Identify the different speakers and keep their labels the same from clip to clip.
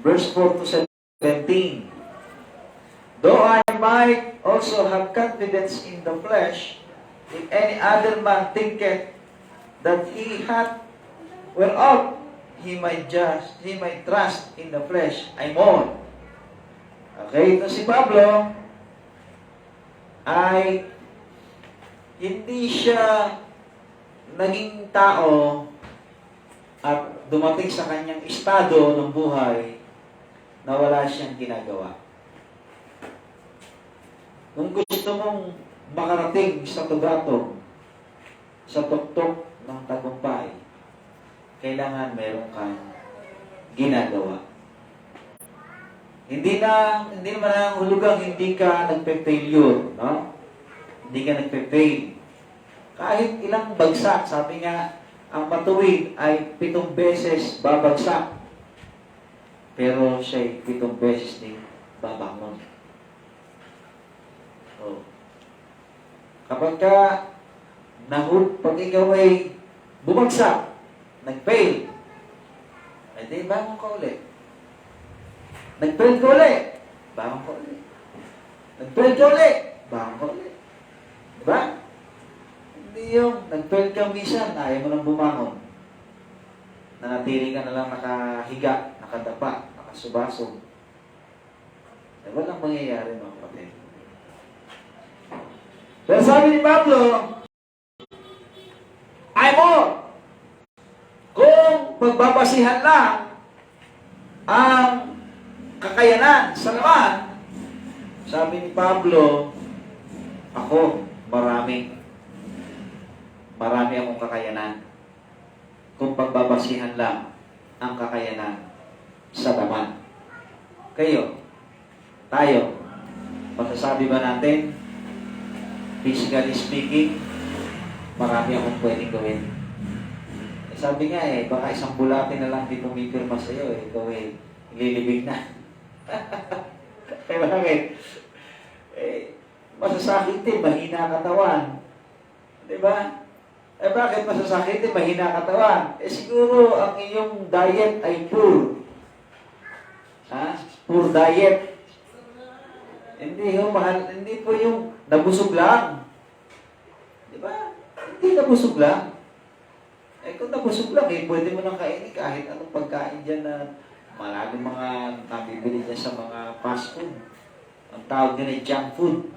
Speaker 1: Verse 4 to 17. Though I might also have confidence in the flesh, if any other man thinketh that he hath whereof he might trust in the flesh, I more. Okay, ito si Pablo ay hindi siya naging tao at dumating sa kanyang estado ng buhay na wala siyang ginagawa. Kung gusto mong makarating sa tugatong, sa tuktok ng tagumpay, kailangan meron kang ginagawa. Hindi naman ang hulugang hindi ka nagpe-failure, no? Hindi ka nagpe-fail. Kahit ilang bagsak, sabi nga, ang matuwid ay 7 beses babagsak. Pero siya'y 7 beses din babangon. So, kapag pag ikaw ay bumagsak, nag-fail, ay di bangon ka ulit. Nag-fail ka ulit, bangon ka ulit. Nag-fail ka ulit, bangon ka ulit. Diba? Hindi yung nag-fail ka minsan, ayaw mo nang bumangon. Nanatili ka na lang nakahiga, nakadapa, nakasubasog. Eh, walang mangyayari mga kapatid. Pero sabi ni Pablo, ay mo, kung pagbabasihan lang ang kakayanan sa laman, sabi ni Pablo, ako, marami akong kakayanan. Kung pagbabasihan lang ang kakayanan sa laman. Kayo, tayo, masasabi ba natin, physically speaking, marami akong pwedeng gawin. Sabi nga baka isang bulate na lang di pumipirma sa'yo ikaw ililibig na. Bakit? Masasakit mahina katawan. Diba? Bakit masasakit mahina katawan? Siguro ang iyong diet ay poor. Poor diet. Hindi po yung nabusog lang. Diba? Hindi nabusog lang. Kung nabusog lang, pwede mo nang kainin kahit anong pagkain dyan na maraming mga nabibili dyan sa mga fast food. Ang tawag nila junk food.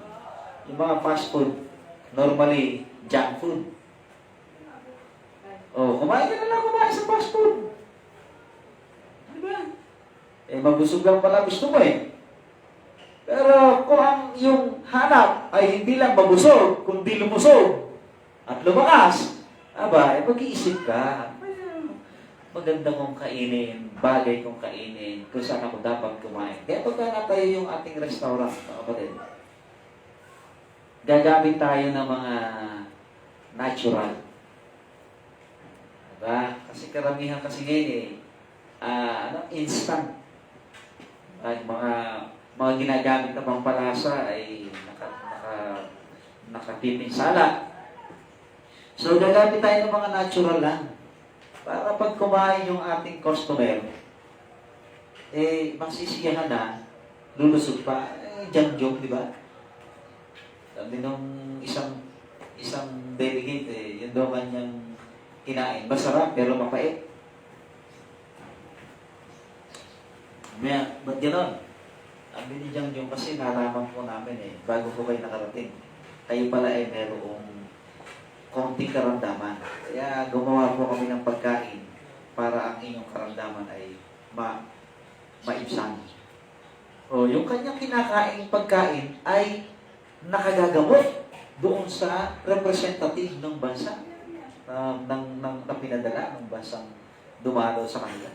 Speaker 1: Yung mga fast food, normally, junk food. Kumain ka na lang sa fast food. Diba? Mabusog lang pala gusto mo Pero kung yung hanap ay hindi lang mabusog, kundi lumusog at lumakas, mag-iisip ka, maganda kong kainin, bagay kong kainin, kung saan ako dapat kumain. Kaya pagka natayo yung ating restaurant, kapatid, gagamit tayo ng mga natural. Diba? Kasi karamihan kasi ngayon instant. Mga ginagamit na pampalasa ay nakatiping sala. So, gagamit tayo ng mga natural lang. Para pag kumain yung ating customer, masisiyahan na, lulusog pa, junk, di ba? Sabi nung isang delegate, yun daw kanyang kinain. Masarap, pero mapait. Ba't gano'n? Sabi ni Jang Jong, kasi nalaman po namin bago po kayo nakarating. Kayo pala merong konting karamdaman. Kaya gumawa po kami ng pagkain para ang inyong karamdaman ay maibsan. Yung kanyang kinakain pagkain ay nakagagamot doon sa representative ng bansa na pinadala ng bansang dumalo sa kanila.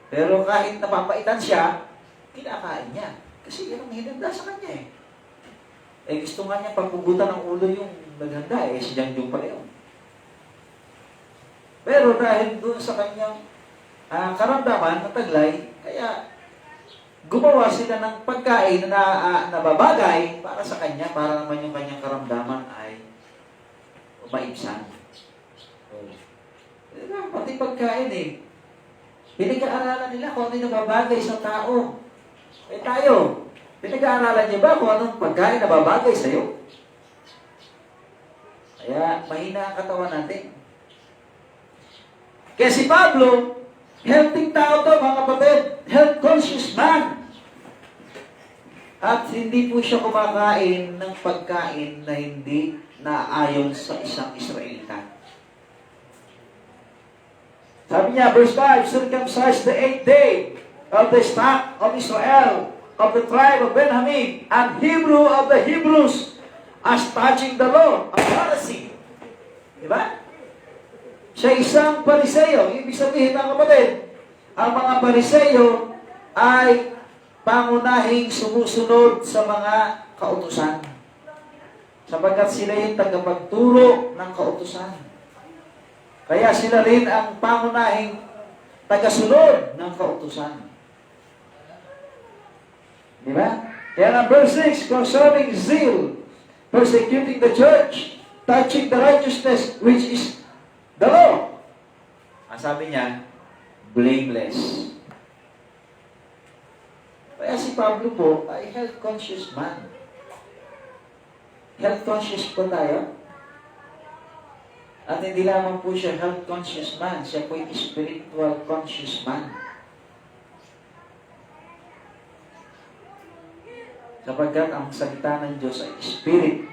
Speaker 1: Pero kahit napapaitan siya, kinakain niya. Kasi yun ang hinanda sa kanya gusto nga niya pagpugutan ng ulo yung naghanda si Jang Jong pala yun. Pero dahil doon sa kanyang karamdaman na taglay, kaya gumawa sila ng pagkain na nababagay para sa kanya, para naman yung kanyang karamdaman ay maibsan. Pati pagkain Pinag-aaralan nila kung ano yung nababagay sa tao. Eh tayo, pinag-aaralan niyo ba kung anong pagkain nababagay sa'yo? Kaya mahina ang katawan natin. Kaya si Pablo, healthy tao to mga kapatid, health conscious man. At hindi po siya kumakain ng pagkain na hindi naayon sa isang Israelita. Sabi niya, verse 5, circumcised the 8th day of the stock of Israel, of the tribe of Benjamin, and Hebrew of the Hebrews, as touching the law, a Pharisee. Diba? Siya isang Pariseyo. Ibig sabihin mga kapatid, ang mga Pariseyo ay pangunahing sumusunod sa mga kautusan. Sapagkat sila yung tagapagturo ng kautusan. Kaya sila rin ang pangunahing tagasunod ng kautusan. Di ba? Kaya nga verse 6, concerning zeal, persecuting the church, touching the righteousness which is the law. Ang sabi niya, blameless. Kaya si Pablo po ay health conscious man. Health conscious po tayo. At hindi lamang po siya health conscious man, siya po ay spiritual conscious man. Sapagkat ang salita ng Diyos ay spirit.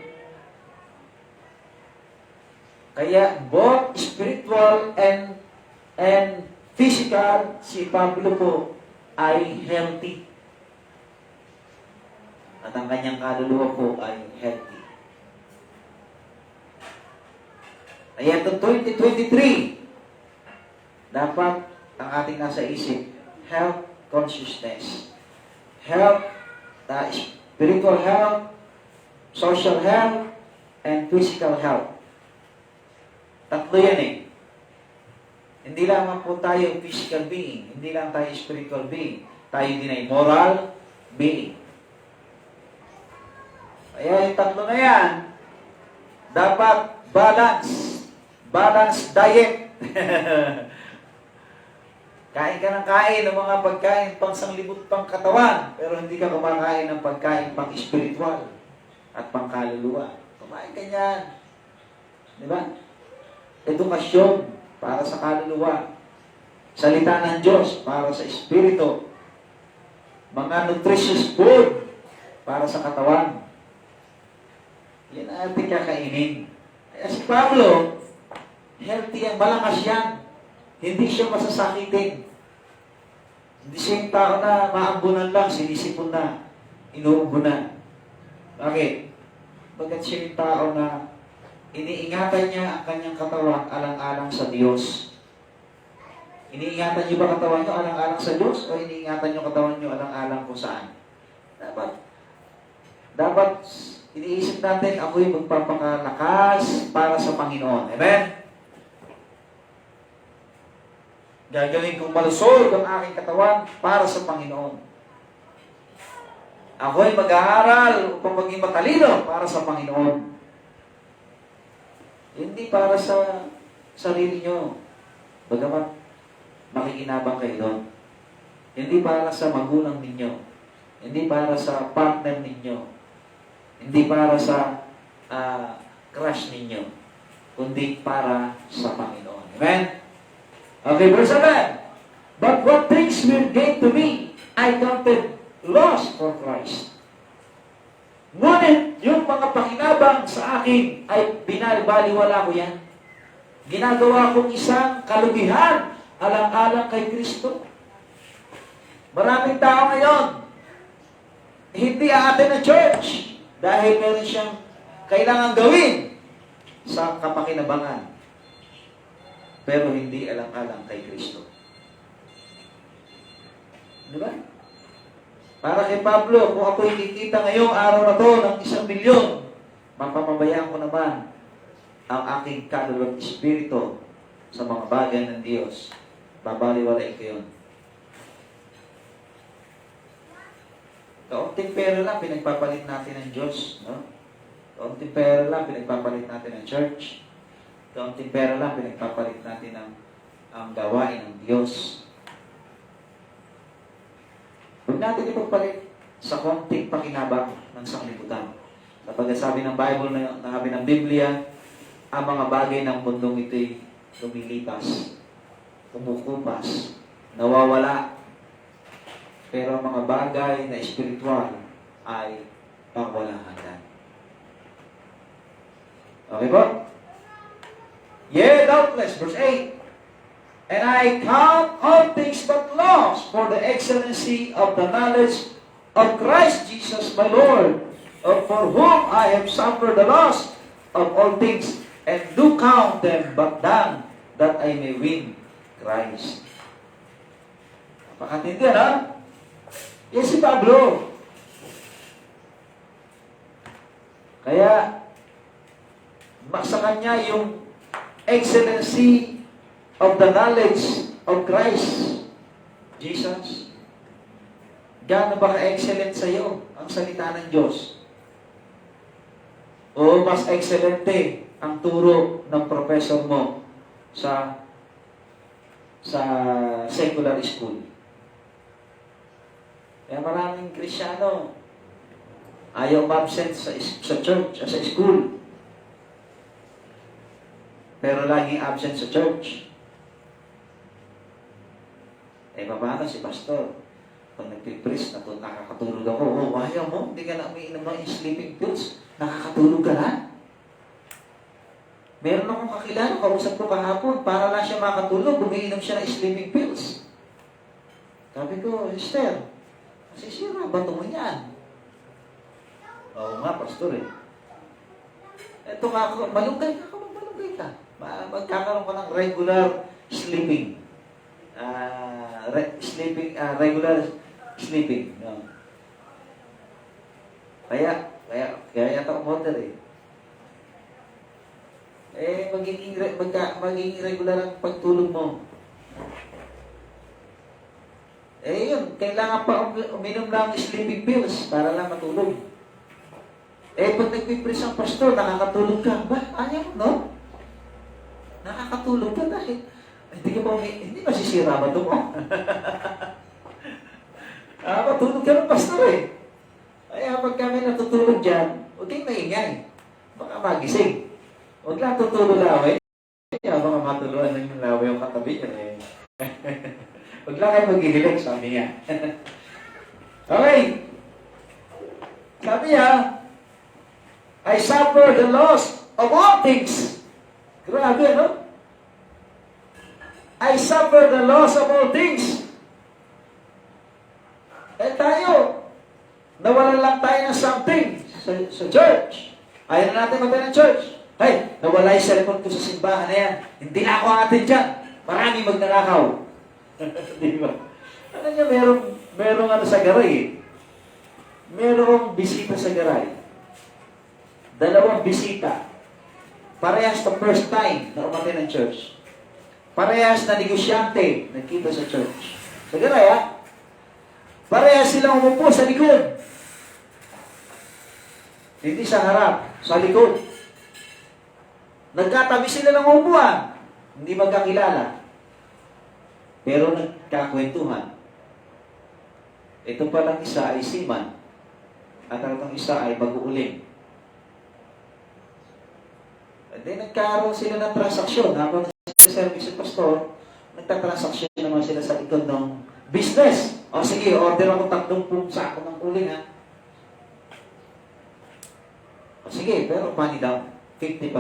Speaker 1: Kaya both spiritual and physical, si Pablo po ay healthy. At ang kanyang kaluluwa po ay healthy. Kaya itong 2023, dapat ang ating nasa isip, health consciousness. Health, spiritual health, social health, and physical health. Tatlo yan eh. Hindi lamang po tayo physical being, hindi lang tayo spiritual being. Tayo din ay moral being. Kaya yung tatlo na yan, dapat balance. Balanced diet. Kain ka ng kain ng mga pagkain pang sanglibot pang katawan, pero hindi ka kumakain ng pagkain pang spiritual at pang kaluluwa. Kumain ka niyan. Di ba? Edukasyon para sa kaluluwa. Salita ng Diyos para sa espiritu. Mga nutritious food para sa katawan. Yan ang ating kakainin. Kaya si Pablo, healthy yan, malakas yan. Hindi siya masasakitin. Hindi siya yung tao na maambunan lang, sinisipon na, inuubo na. Bakit? Bakit siya yung tao na iniingatan niya ang kanyang katawan alang-alang sa Diyos? Iniingatan niyo ba katawan niyo alang-alang sa Diyos? O iniingatan niyo katawan niyo alang-alang kung saan? Dapat iniisip natin, ako'y magpapakalakas para sa Panginoon. Amen? Gagawin kong malusog ang aking katawan para sa Panginoon. Ako'y mag-aaral upang maging matalino para sa Panginoon. Hindi para sa sarili nyo. Bagamat makikinabang kayo doon. Hindi para sa magulang ninyo. Hindi para sa partner ninyo. Hindi para sa crush ninyo. Kundi para sa Panginoon. Amen? Okay, verse 7. But what things were gained to me, I counted loss for Christ. Ngunit, yung mga pakinabang sa akin ay binalibaliwala ko yan. Ginagawa kong isang kalugihan alang-alang kay Kristo. Maraming tao ngayon, hindi aatin ng church dahil meron siyang kailangan gawin sa kapakinabangan. Pero hindi alang-alang kay Kristo. Di ba? Para kay Pablo, kung ako'y kikita ngayong araw na to ng 1,000,000, mapapabayaan ko naman ang aking kaluluwa at espiritu sa mga bagay ng Diyos. Babaliwalain ko yun. Kaunting pera lang pinagpapalit natin ng Diyos. No? Kaunting pera lang pinagpapalit natin ng church. Kaunting pera lang pinagpapalit natin ang gawain ng Diyos. Huwag natin ipagpalit sa konting pakinabang ng sanglibutan. Kapag sabi ng Bible, sabi ng Biblia, ang mga bagay ng mundong ito'y lumilipas, kumukupas, nawawala. Pero ang mga bagay na espiritual ay pangwalang hanggan. Okay po? Yeah, doubtless. Verse 8. And I count all things but loss for the excellency of the knowledge of Christ Jesus my Lord, for whom I have suffered the loss of all things, and do count them but dung, that I may win Christ. Napakatindi, ha? Yan si Pablo. Kaya, sa kanya yung excellency of the knowledge of Christ Jesus. Gaano ba ka-excellent sa iyo ang salita ng Diyos? O mas excelente ang turo ng professor mo sa secular school? Kaya maraming Kristiyano ayaw ma-absent sa church, sa school. Pero laging absent sa church. Paano si pastor? Pag nagpipreach, nakakatulog ako. Oh, ayaw mo? Hindi ka na umiinom ng sleeping pills? Nakakatulog ka na? Meron akong kakilala, kausap ko kahapon, para lang siya makatulog, umiinom siya ng sleeping pills. Sabi ko, Esther, masisira ba ito mo yan? Oo nga, pastor eh. Ito nga, malunggay ka, malunggay ka. Magkakaroon ka ng regular sleeping. Regular sleeping. No. Kaya yata umorder eh. Magiging regular ang pagtulog mo. Yun, kailangan pa uminom lang ng sleeping pills para lang matulog. Pag nagpipres ang pastor, nakakatulog ka. Ba? Ayaw, no? Nakakatulog ka dahil hindi masisira ba ito mo? Matulog ka ng pastor eh. Kaya pag kami natutulog dyan, huwag kayong maingay. Baka magising. Huwag lang tutulog laway. Kaya baka matuluan ng laway yung katabi niya eh. Huwag lang kayo mag-ihilig, sabi niya. Okay. Sabi niya, I suffer the loss of all things. Grabe, no? I suffer the loss of all things. Tayo, nawalan lang tayo ng something sa church. Ayaw na natin magpapay ng church. Hey, nawala yung cellphone ko sa simbahan na yan. Hindi na ako atin dyan. Marami magnanakaw. Di ba? Ano niya, merong ano sa garay eh. Merong bisita sa garay. 2 bisita. Parehas the first time na umatay ng church. Parehas na negosyante nagkita sa church. Sa garay, ha? Parehas silang umupo sa likod. Hindi sa harap, sa likod. Nagkatabi sila ng upuan. Hindi magkakilala. Pero nagkakwentuhan. Ito palang isa ay seaman. At ang isa ay baguuling. At then nagkaroon sila ng transaksyon. Habang sa service ng pastor, nagtatransaksyon naman sila sa likod ng business. O sige, order ako 30 sako ng uling ha. O sige, pero money down. 50%.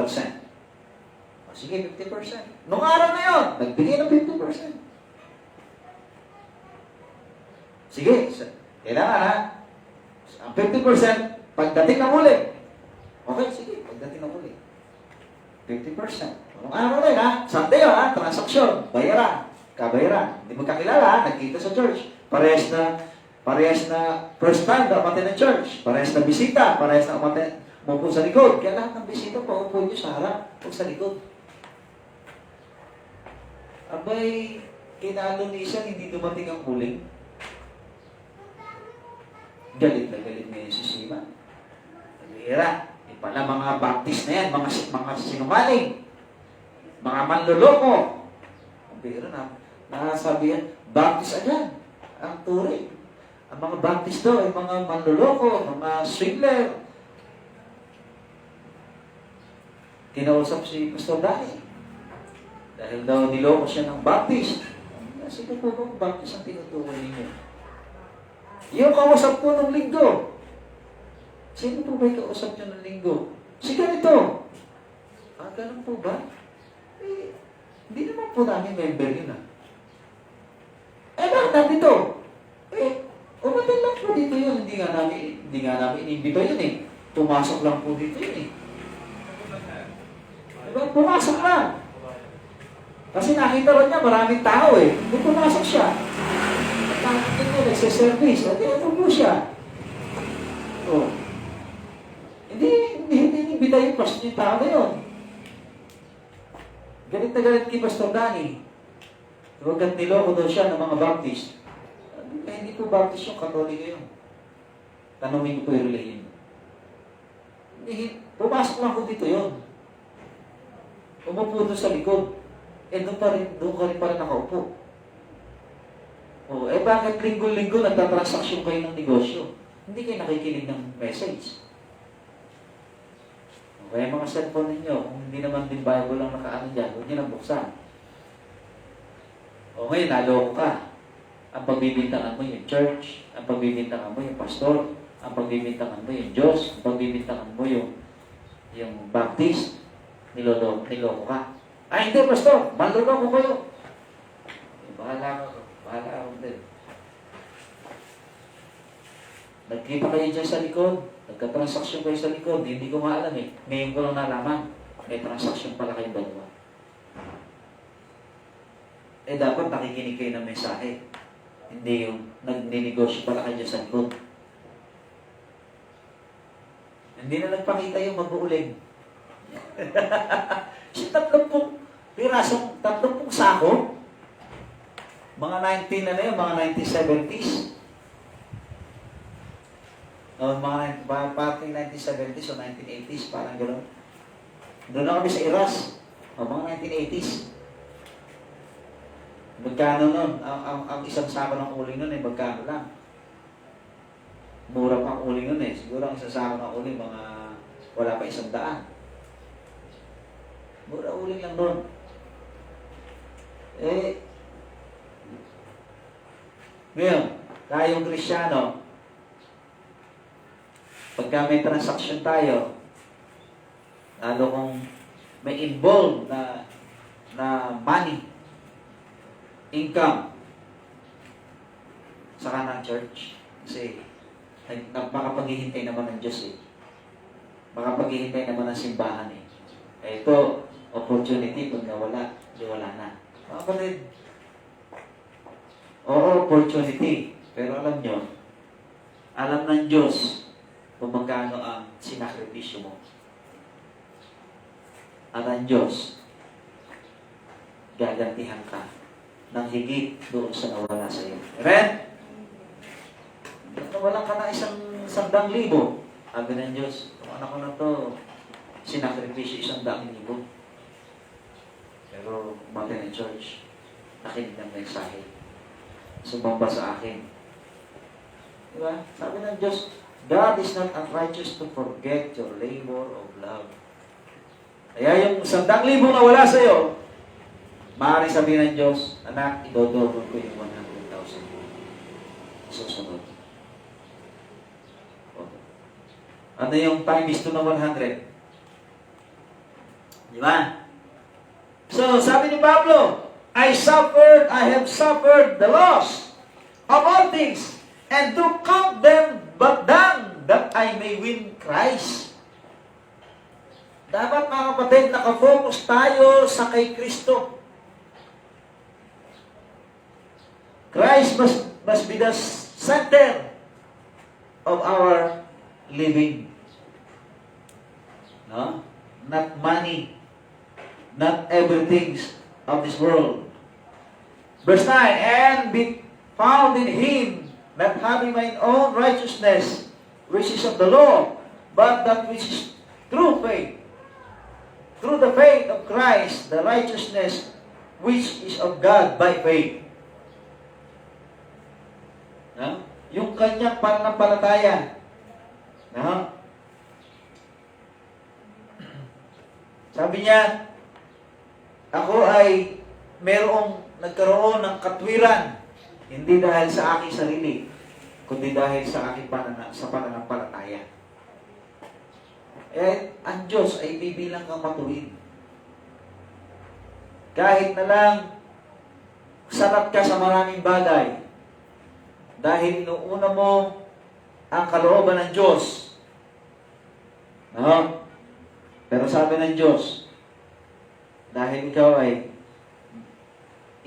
Speaker 1: O sige, 50%. Nung araw na yun, nagbigay ng 50%. Sige, kailangan ha. Ang 50%, pagdating ng uli. Okay, sige, pagdating ng uli. 50%. Nung araw na yun ha, Sunday yun ha, transaksyon, bayaran, kabayaran. Hindi magkakilala ha, nagkita sa church. Parehas na first time na umatay ng church. Parehas na bisita, parehas na umatay, umupo sa likod. Kaya lahat ng bisita, paupo nyo sa harap o sa likod. Abay, kinalunisan, hindi dumating ang huling. Galit na galit ngayon si Sima. Nalira. Pala mga baptist na yan, mga sinungaling, mga manloloko. Pero nasabi yan, baptist agad, ang turing. Ang mga Baptist daw ay mga manloloko, mga swindler. Kinausap si Pastor Danny. Dahil daw niloko siya ng Baptist. Sino po bang Baptist ang tinutukoy ninyo? Yung kausap ko ng linggo. Sino po ba yung kausap nyo ng linggo? Si ganito. Ganun po ba? Hindi naman po namin member yun bakit natin ito? Umatin lang po dito yun. Hindi nga namin inimbita yun Pumasok lang po dito yun Diba? Pumasok lang. Kasi nakita rin niya, maraming tao Kung pumasok siya, at nakita niya, nagsiservice, at tinatong po siya. Hindi inimbita yung tao na yun. Galit na galit kay Pastor Danny. Huwag niloko daw siya ng mga Baptist. Hindi po Baptist yung Katoliko yun. Tanungin ko po yung religion. Pumasok lang po dito yun. Umupo doon sa likod. Doon ka rin pa rin nakaupo. Bakit linggo-linggo nagtatransaksyon kayo ng negosyo? Hindi kayo nakikinig ng message. Kaya mga cellphone ninyo, kung hindi naman din Bible lang nakaano dyan, huwag nyo nang buksan. Ngayon, naloko ka. Ang pagbibintangan mo yung church, ang pagbibintangan mo yung pastor, ang pagbibintangan mo yung Diyos, ang pagbibintangan mo yung Baptist, niloko ka. Hindi, pastor, manloloko kayo. Bahala ako din. Nagkita kayo dyan sa likod, nagka-transaksyon kayo sa likod, hindi ko nga alam Ngayon ko lang nalaman, may transaksyon pala kayong dalawa. Dapat nakikinig kayo ng mensahe. Hindi yung nagninegosyo pala kayo dyan sa likod. Hindi na nagpakita yung mag-uuling. Si 30 pirasong, 30 sako, mga 1970s. Parting 1970s o 1980s, parang gano'n. Doon na kami sa Iras, mga 1980s. Magkano nun? Ang isang sako ng uling nun magkano lang? Mura pa ang uling nun Siguro ang isang sako ng uling, wala pa 100. Mura uling lang nun. Ngayon, tayong Kristyano, pagka may transaction tayo, lalo kung may involved na money, income, sa kanang church. Kasi, makapaghihintay naman ng Diyos Makapaghihintay naman ng simbahan Ito, opportunity, pag nawala, di wala na. Mga kapatid, opportunity. Pero alam nyo, alam ng Diyos kung magkano ang sinakripisyo mo. At ang Diyos, gagantihan ka ng higit doon sa nawala sa iyo. Amen? Nawalan ka na 100,000. Sabi ng Diyos, kung anak ko na to, sinakripisyo 100,000. Pero umatay ng church, nakinig ng mensahe. Sumamba sa akin. Diba? Sabi ng Diyos, God is not unrighteous to forget your labor of love. Kaya yung 100,000 na wala sa iyo, maaari sabihin ng Diyos, anak, idodobol ko yung 100,000 mo. Susunod. Ano yung times 2 na 100? Di ba? So, sabi ni Pablo, I have suffered the loss of all things, and to count them but dung, that I may win Christ. Dapat mga kapatid, nakafocus tayo sa kay Kristo. Christ must be the center of our living. No? Not money. Not everything of this world. Verse 9, and be found in Him, not having mine own righteousness, which is of the law, but that which is through faith. Through the faith of Christ, the righteousness which is of God by faith. No? yung kanyang pananampalataya. No? Sabi niya, ako ay nagkaroon ng katwiran, hindi dahil sa aking sarili, kundi dahil sa aking pananampalataya. Ang Diyos ay bibilang kang matuwid. Kahit na lang salat ka sa maraming bagay, dahil inuuna mo ang kalooban ng Diyos. No? Pero sabi ng Diyos, dahil ikaw ay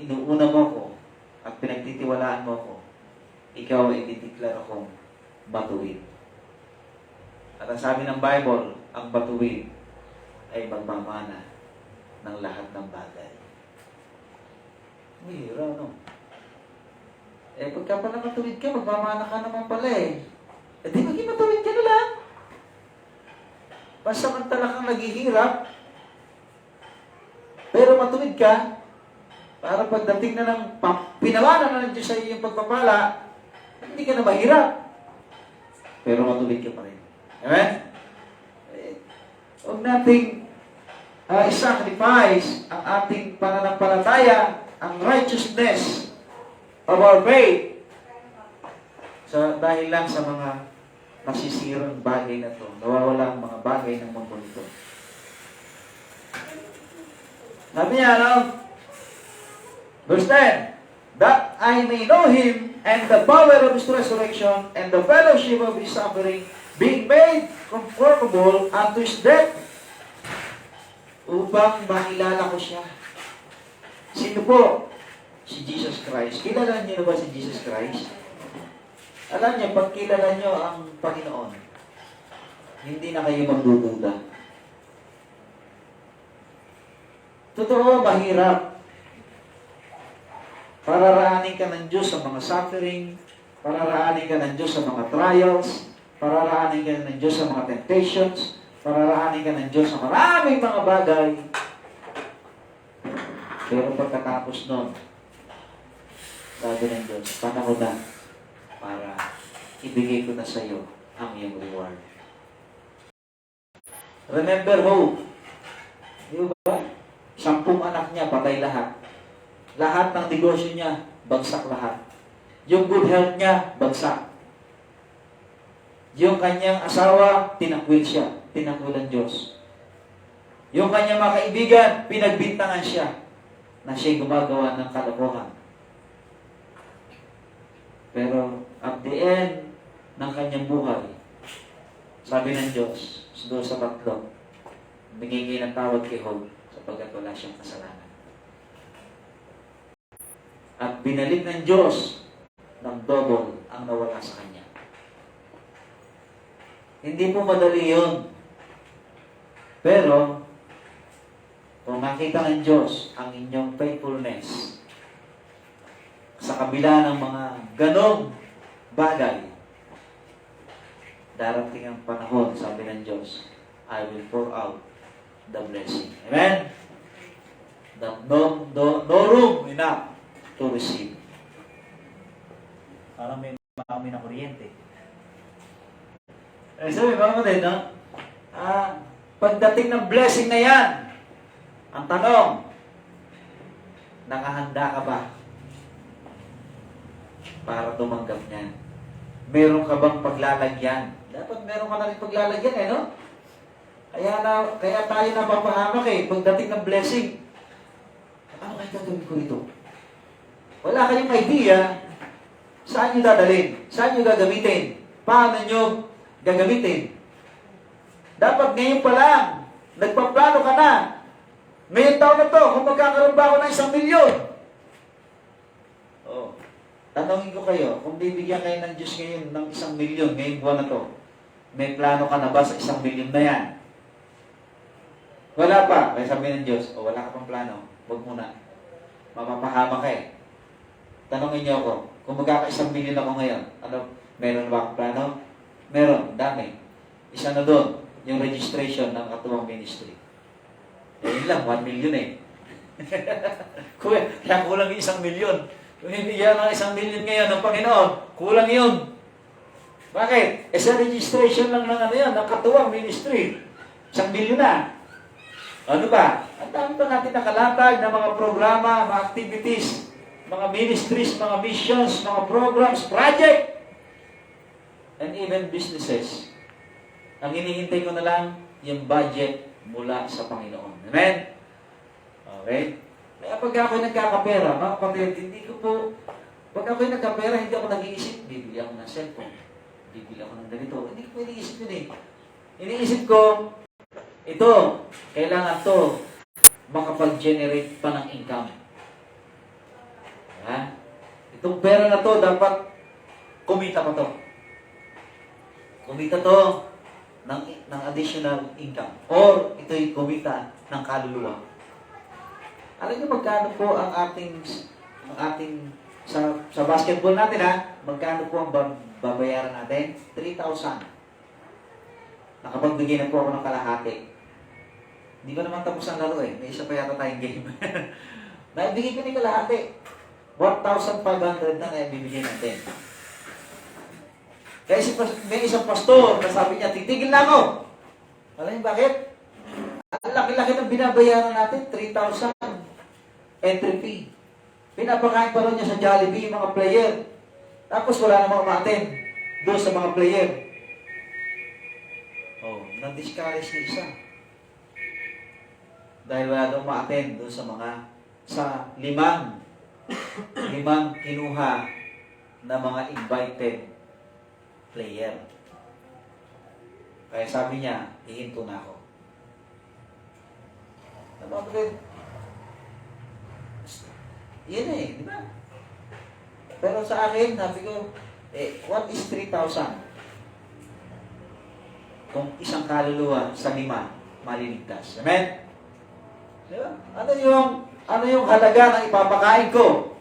Speaker 1: inuuna mo ko at pinagtitiwalaan mo ko, ikaw ay titiklar akong batuwid. At ang sabi ng Bible, ang batuwid ay magmamana ng lahat ng bagay. Mahira, no? Pagka pala matuwid ka, magmamana ka naman pala eh. Di maging matuwid ka na lang. Pansamantala kang naghihirap, pero matuwid ka, para pagdating na ng pinamana na ng Diyos sa iyo yung pagpapala, hindi ka na mahirap. Pero matuwid ka pa rin. Amen? Huwag nating i-sacrifice ang ating pananampalataya, ang righteousness of our faith. So, dahil lang sa mga nasisirang bagay na ito, nawawala ang mga bagay ng mundo nito. Sabi niya, verse 10, that I may know Him and the power of His resurrection and the fellowship of His suffering, being made conformable unto His death, upang makilala ko siya. Sino po? Si Jesus Christ. Kilala niyo na ba si Jesus Christ? Alam niyo, pag kilala niyo ang Panginoon, hindi na kayo magdududa. Totoo, mahirap. Pararaanin ka ng Diyos sa mga suffering, pararaanin ka ng Diyos sa mga trials, pararaanin ka ng Diyos sa mga temptations, pararaanin ka ng Diyos sa maraming mga bagay. Pero pagkatapos nun, sabi ng Diyos, panahon na para ibigay ko na sa iyo ang iyong reward. Remember Job. Di ba? 10 anak niya, patay lahat. Lahat ng negosyo niya, bagsak lahat. Yung good health niya, bagsak. Yung kanyang asawa, tinakwil siya. Tinakwil ang Diyos. Yung kanyang mga kaibigan, pinagbintangan siya na siya'y gumagawa ng kalokohan. Pero at the end ng kanyang buhay, sabi ng Diyos, doon sa 3, binigay ng tawad kay Job sapagkat wala siyang kasalanan. At binalik ng Diyos ng double ang nawala sa kanya. Hindi po madali yun. Pero, kung nakita ng Diyos ang inyong faithfulness sa kabila ng mga ganong bagay, darating ang panahon, sabi ng Diyos, I will pour out the blessing. Amen? No room enough to receive. Parang may kami na kuryente. Sabi ba mo din, no? Pagdating ng blessing na yan, ang tanong, nakahanda ka ba para tumanggap niyan? Meron ka bang paglalagyan? Dapat meron ka na rin paglalagyan, no? Kaya tayo napapahamak pagdating ng blessing. Ano kayo gagawin ko ito? Wala kayong idea saan nyo dadalhin, saan nyo gagamitin, paano nyo gagamitin. Dapat ngayon pa lang, nagpaplano ka na. Ngayong taon na to, kung magkakaroon ba ako ng 1 milyon? Tanongin ko kayo, kung bibigyan kayo ng Diyos ngayon ng 1 milyon, ngayong buwan na to, may plano ka na ba sa 1 milyon na yan? Wala pa. Kaya sabi ng Diyos, wala ka pang plano, huwag muna. Mapapahama ka Tanongin niyo ako, kung magkaka-1 milyon ako ngayon, meron ba akong plano? Meron, dami. Isa na doon, yung registration ng Katuwang Ministry. Yun lang, 1 million Kaya kulang yung 1 milyon. Kung hindi yan ang 1 milyon ngayon ng Panginoon, kulang yun. Bakit? Sa registration lang ng ano yan, ng katuwang ministry. 1,000,000 na. Ano ba? Ang dami pa natin nakalatag ng mga programa, mga activities, mga ministries, mga missions, mga programs, project, and even businesses. Ang hinihintay ko na lang, yung budget mula sa Panginoon. Amen? Okay? Kaya pag ako'y nagkakapera, mga kapatid, hindi ko po, pag ako'y nagkapera, hindi ako nag-iisip, bibili ako ng cellphone, bibili ako ng ganito. Hindi ko po iniisip yun eh. Iniisip ko, ito, kailangan to makapag-generate pa ng income. Ha? Itong pera na to, dapat kumita pa to. Kumita to ng additional income. Or ito'y kumita ng kaluluwa. Alam niyo magkano po ang ating sa basketball natin ha? Magkano po ang babayaran natin? 3,000. Nakapagbigay na po ako ng kalahati. Hindi ko naman tapos ang laro eh. May isa pa yata tayong game. Naibigay ko ni kalahati. 1,500 na naibibigay natin. Kaya may isang pastor na sabi niya, titigil na ako. Alam niyo bakit? Ang laki-laki ng binabayaran natin, 3,000 entry fee. Pinapakain pa rin niya sa Jollibee yung mga player. Tapos wala namang umaten doon sa mga player. Oh, na-discourage ni isa. Dahil wala daw umaten doon sa limang kinuha na mga invited player. Kaya sabi niya, hihinto na ako. Napapagod. Yan eh, di ba? Pero sa akin, sabi ko, what is 3,000? Kung isang kaluluwa sa 5, maliligtas. Amen? Di ba? Ano yung halaga ng ipapakain ko?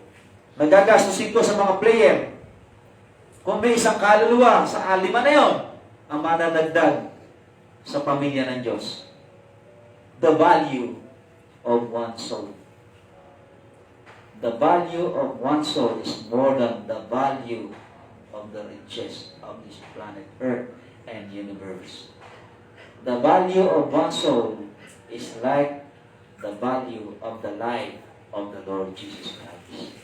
Speaker 1: Nagagastusin ko sa mga player. Kung may isang kaluluwa sa 5 na yon, ang mananagdag sa pamilya ng Diyos. The value of one soul. The value of one soul is more than the value of the riches of this planet Earth and universe. The value of one soul is like the value of the life of the Lord Jesus Christ.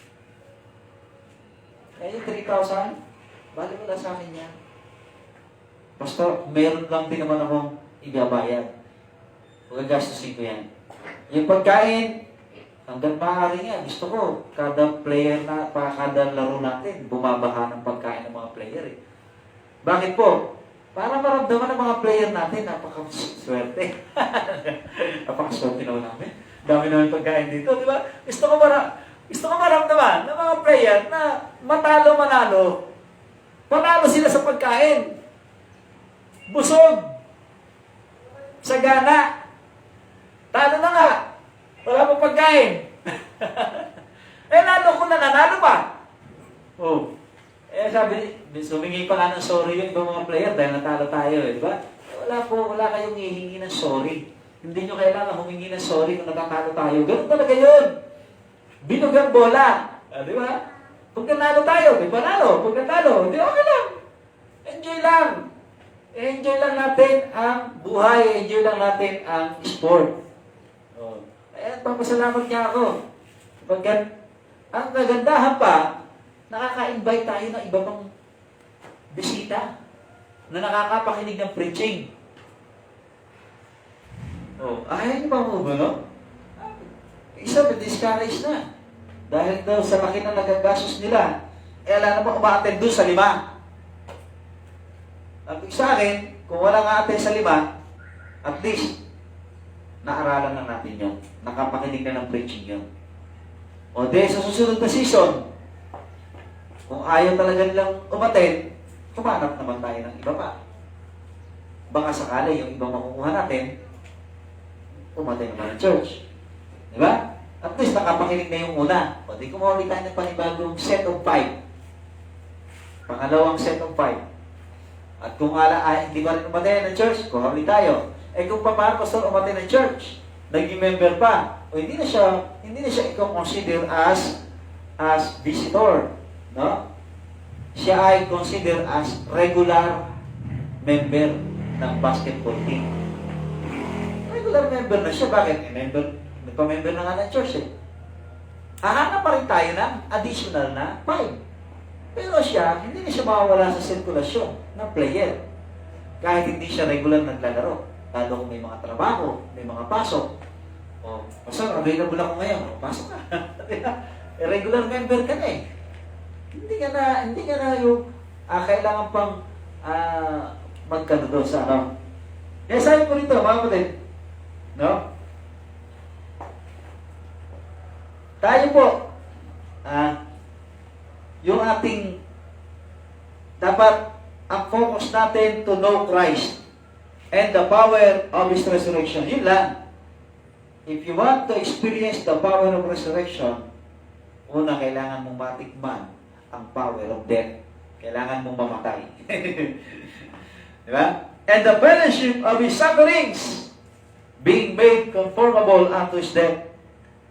Speaker 1: Kaya yung 3,000, bali mo na sa akin yan. Pastor, meron lang din naman akong igabayad. Magagastusin ko yan. Yung pagkain, hanggang maaari nga, gusto ko, kada player na, kada laro natin, bumabaha ng pagkain ng mga player eh. Bakit po? Para maramdaman ng mga player natin, napakaswerte. Napakaswerte naman namin. Dami naman pagkain dito, di ba? Gusto ko maramdaman ng mga player na matalo manalo. Panalo sila sa pagkain. Busog. Sagana. Talo na nga. Wala pang pagkain. Lalo ko na nanalo pa. Oh. Sabi, sumingi pa nga ng sorry yung ibang mga player dahil natalo tayo, di ba? Wala kayong hihingi ng sorry. Hindi nyo kailangan humingi ng sorry kung natatalo tayo. Ganun talaga yun. Binugang bola. Di ba? Pag nanalo tayo, di panalo. Pag natalo, di okay lang. Enjoy lang. Enjoy lang natin ang buhay. Enjoy lang natin ang sport. Oh. Kaya papasalamat niya ako. Ang kagandahan pa, nakaka-invite tayo ng iba pang bisita na nakakapakinig ng preaching. Oh, ayaw niyo ba mo ba, no? Isa, discourage na. Dahil daw sa laki na nagagastos nila, wala na ba umaattend doon sa 5? At sa akin, kung wala nga attend sa 5, at least, naaralan na natin yun. Nakapakinig na ng preaching yun. O de, sa susunod na season, kung ayaw talaga nilang umattend, kumanap naman tayo ng iba pa. Baka sakali yung ibang makukuha natin, umattend naman ng church. Di ba? At least nakapakinig na yung una. O di kumuli tayo ng panibagong set of 5. Pangalawang set of 5. At kung hindi ba rin umattend ng church, kumuli tayo. Kung paano pastor umattend ng church, naging member pa, o hindi na siya i-consider as visitor. No? siya ay considered as regular member ng basketball team. Regular member na siya. Bakit? Nagpa-member na nga ng church eh. Hahanap pa rin tayo ng additional na 5. Pero siya, hindi na siya mawawala sa sirkulasyon ng player. Kahit hindi siya regular naglalaro. Lalo kung may mga trabaho, may mga pasok. O, pasok, available ako ngayon. O, pasok ka. Regular member ka na eh. Hindi ka na yung kailangan pang magkano doon sa ano. Kaya sabi ko rito, mga kapatid, no? Tayo po, yung ating, dapat ang focus natin to know Christ and the power of His resurrection. Yun lang. If you want to experience the power of resurrection, una, kailangan mong matikman ang power of death. Kailangan mong mamatay. Diba? And the fellowship of His sufferings, being made conformable unto His death.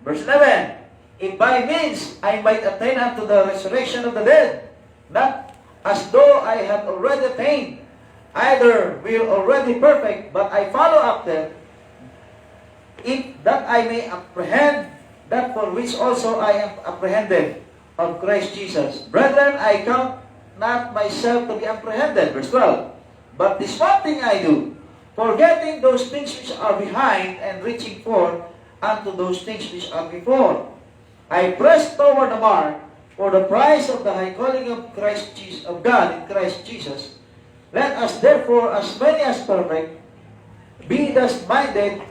Speaker 1: Verse 11, if by means I might attain unto the resurrection of the dead, not as though I had already attained, either will already perfect, but I follow after, if that I may apprehend that for which also I am apprehended of Christ Jesus. Brethren, I count not myself to be apprehended. Verse 12. But this one thing I do, forgetting those things which are behind and reaching forth unto those things which are before. I press toward the mark for the prize of the high calling of Christ Jesus, of God in Christ Jesus. Let us therefore, as many as perfect, be thus minded,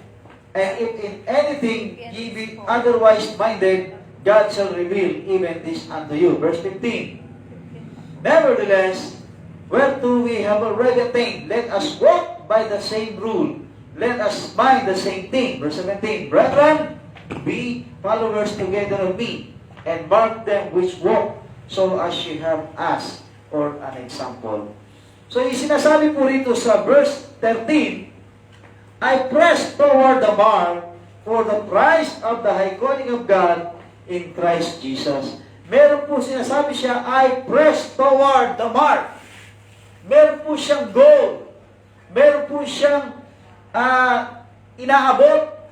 Speaker 1: and if in anything ye be otherwise minded, God shall reveal even this unto you. Verse 15. Nevertheless, whereto we have already attained, let us walk by the same rule. Let us mind the same thing. Verse 17. Brethren, be followers together of me, and mark them which walk, so as ye have us for an example. So, sinasabi po rito sa verse 13, I press toward the mark for the prize of the high calling of God in Christ Jesus. Meron po sinasabi siya, I press toward the mark. Meron po siyang goal. Meron po siyang inaabot.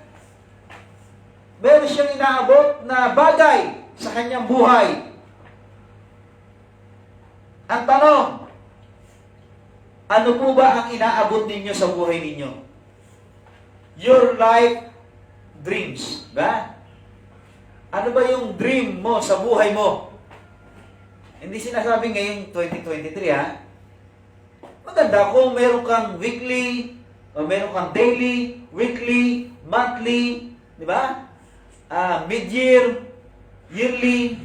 Speaker 1: Meron siyang inaabot na bagay sa kanyang buhay. Ang tanong, ano po ba ang inaabot ninyo sa buhay ninyo? Your life dreams. Ba? Ano ba yung dream mo sa buhay mo? Hindi sinasabi ngayong 2023 ha. Maganda kung meron kang weekly, o meron kang daily, weekly, monthly, di ba? Mid-year, yearly,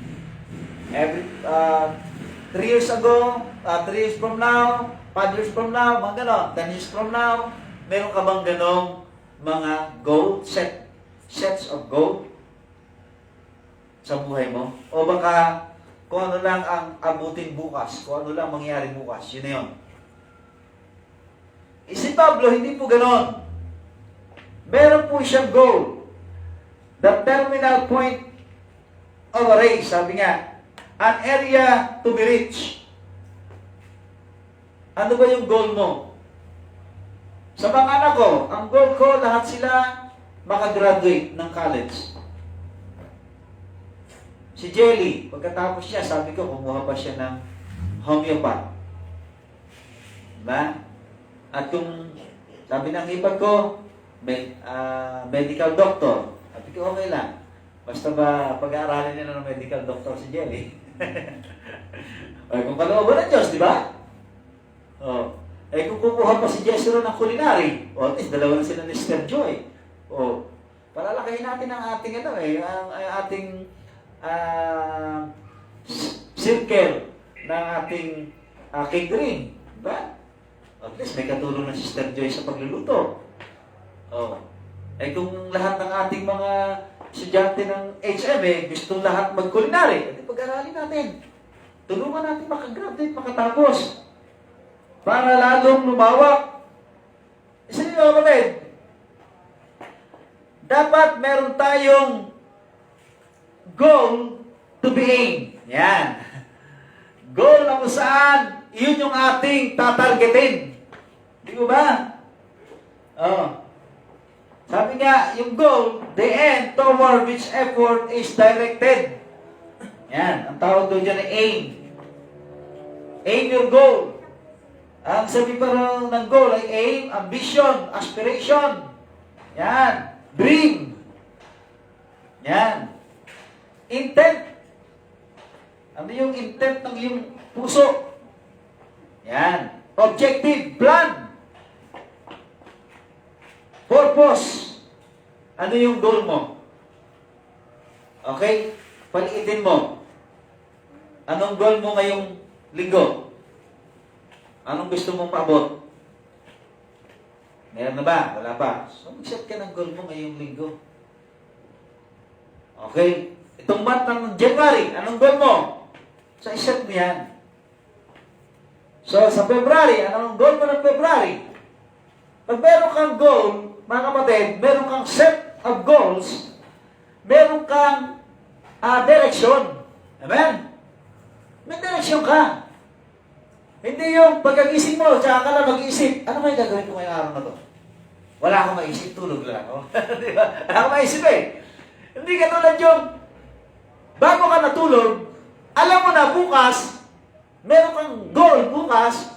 Speaker 1: every 3 years ago, 3 years from now, 5 years from now, mga ganon, 10 years from now, meron ka bang ganong mga goal, sets of goal sa buhay mo? O baka kung ano lang ang abutin bukas, kung ano lang mangyari bukas, yun na yun. Si Pablo, hindi po ganon. Meron po siyang goal. The terminal point of a race, sabi nga, an area to be reached. Ano ba yung goal mo? Sa mga anak ko, ang goal ko, lahat sila makagraduate ng college. Si Jelly, pagkatapos niya, sabi ko, kumuha pa siya ng homeopath. Diba? At kung, sabi ng ipag ko, medical doctor. Sabi ko, okay lang. Basta ba, pag-aaralin niya ng medical doctor si Jelly. Ay, kung kalooban ng Diyos, di ba? Oh. Eh, kung kukuha pa si Jezero ng culinary, at least, dalawa na sila ni Sister Joy. Oh. Palalakayin natin ang ating, ang ating circle ng ating catering. Diba? At least, may katulong ng Sister Joy sa pagluluto. Oh. Eh, kung lahat ng ating mga estudyante ng HM, gusto lahat mag-culinary, pag-aralin natin. Tulungan natin makagraduate, makatapos. Para lalong lumawak. Isa niyo mga kapatid, dapat meron tayong goal to be aimed. Yan. Goal na kung saan, yun yung ating tatargetin. Di ba ba? Oh. Sabi nga, yung goal, the end toward which effort is directed. Yan, ang tawag doon dyan ay aim. Aim your goal. Ang sabi pa rin ng goal ay aim, ambition, aspiration. Yan, dream. Yan. Intent. Ano yung intent ng iyong puso? Yan. Objective, plan. Purpose. Ano yung goal mo? Okay? Paliitin mo. Anong goal mo ngayong linggo? Anong gusto mong paabot? Meron na ba? Wala pa. So, mag-set ka ng goal mo ngayong linggo. Okay? Itong month ng January, anong goal mo? So, iset mo yan. So, sa February, anong goal mo ng February? Pag meron kang goal, mga kapatid, meron kang set of goals, meron kang direction. Amen? May direction ka. Hindi yung pagkagising mo, tsaka ka lang mag-iisip, ano may gagawin ko ngayong araw na to? Wala akong maisip, tulog lang ako. Di ba? Wala akong maisip eh. Hindi ka tulad yung, bago ka natulog, alam mo na bukas, meron kang goal bukas,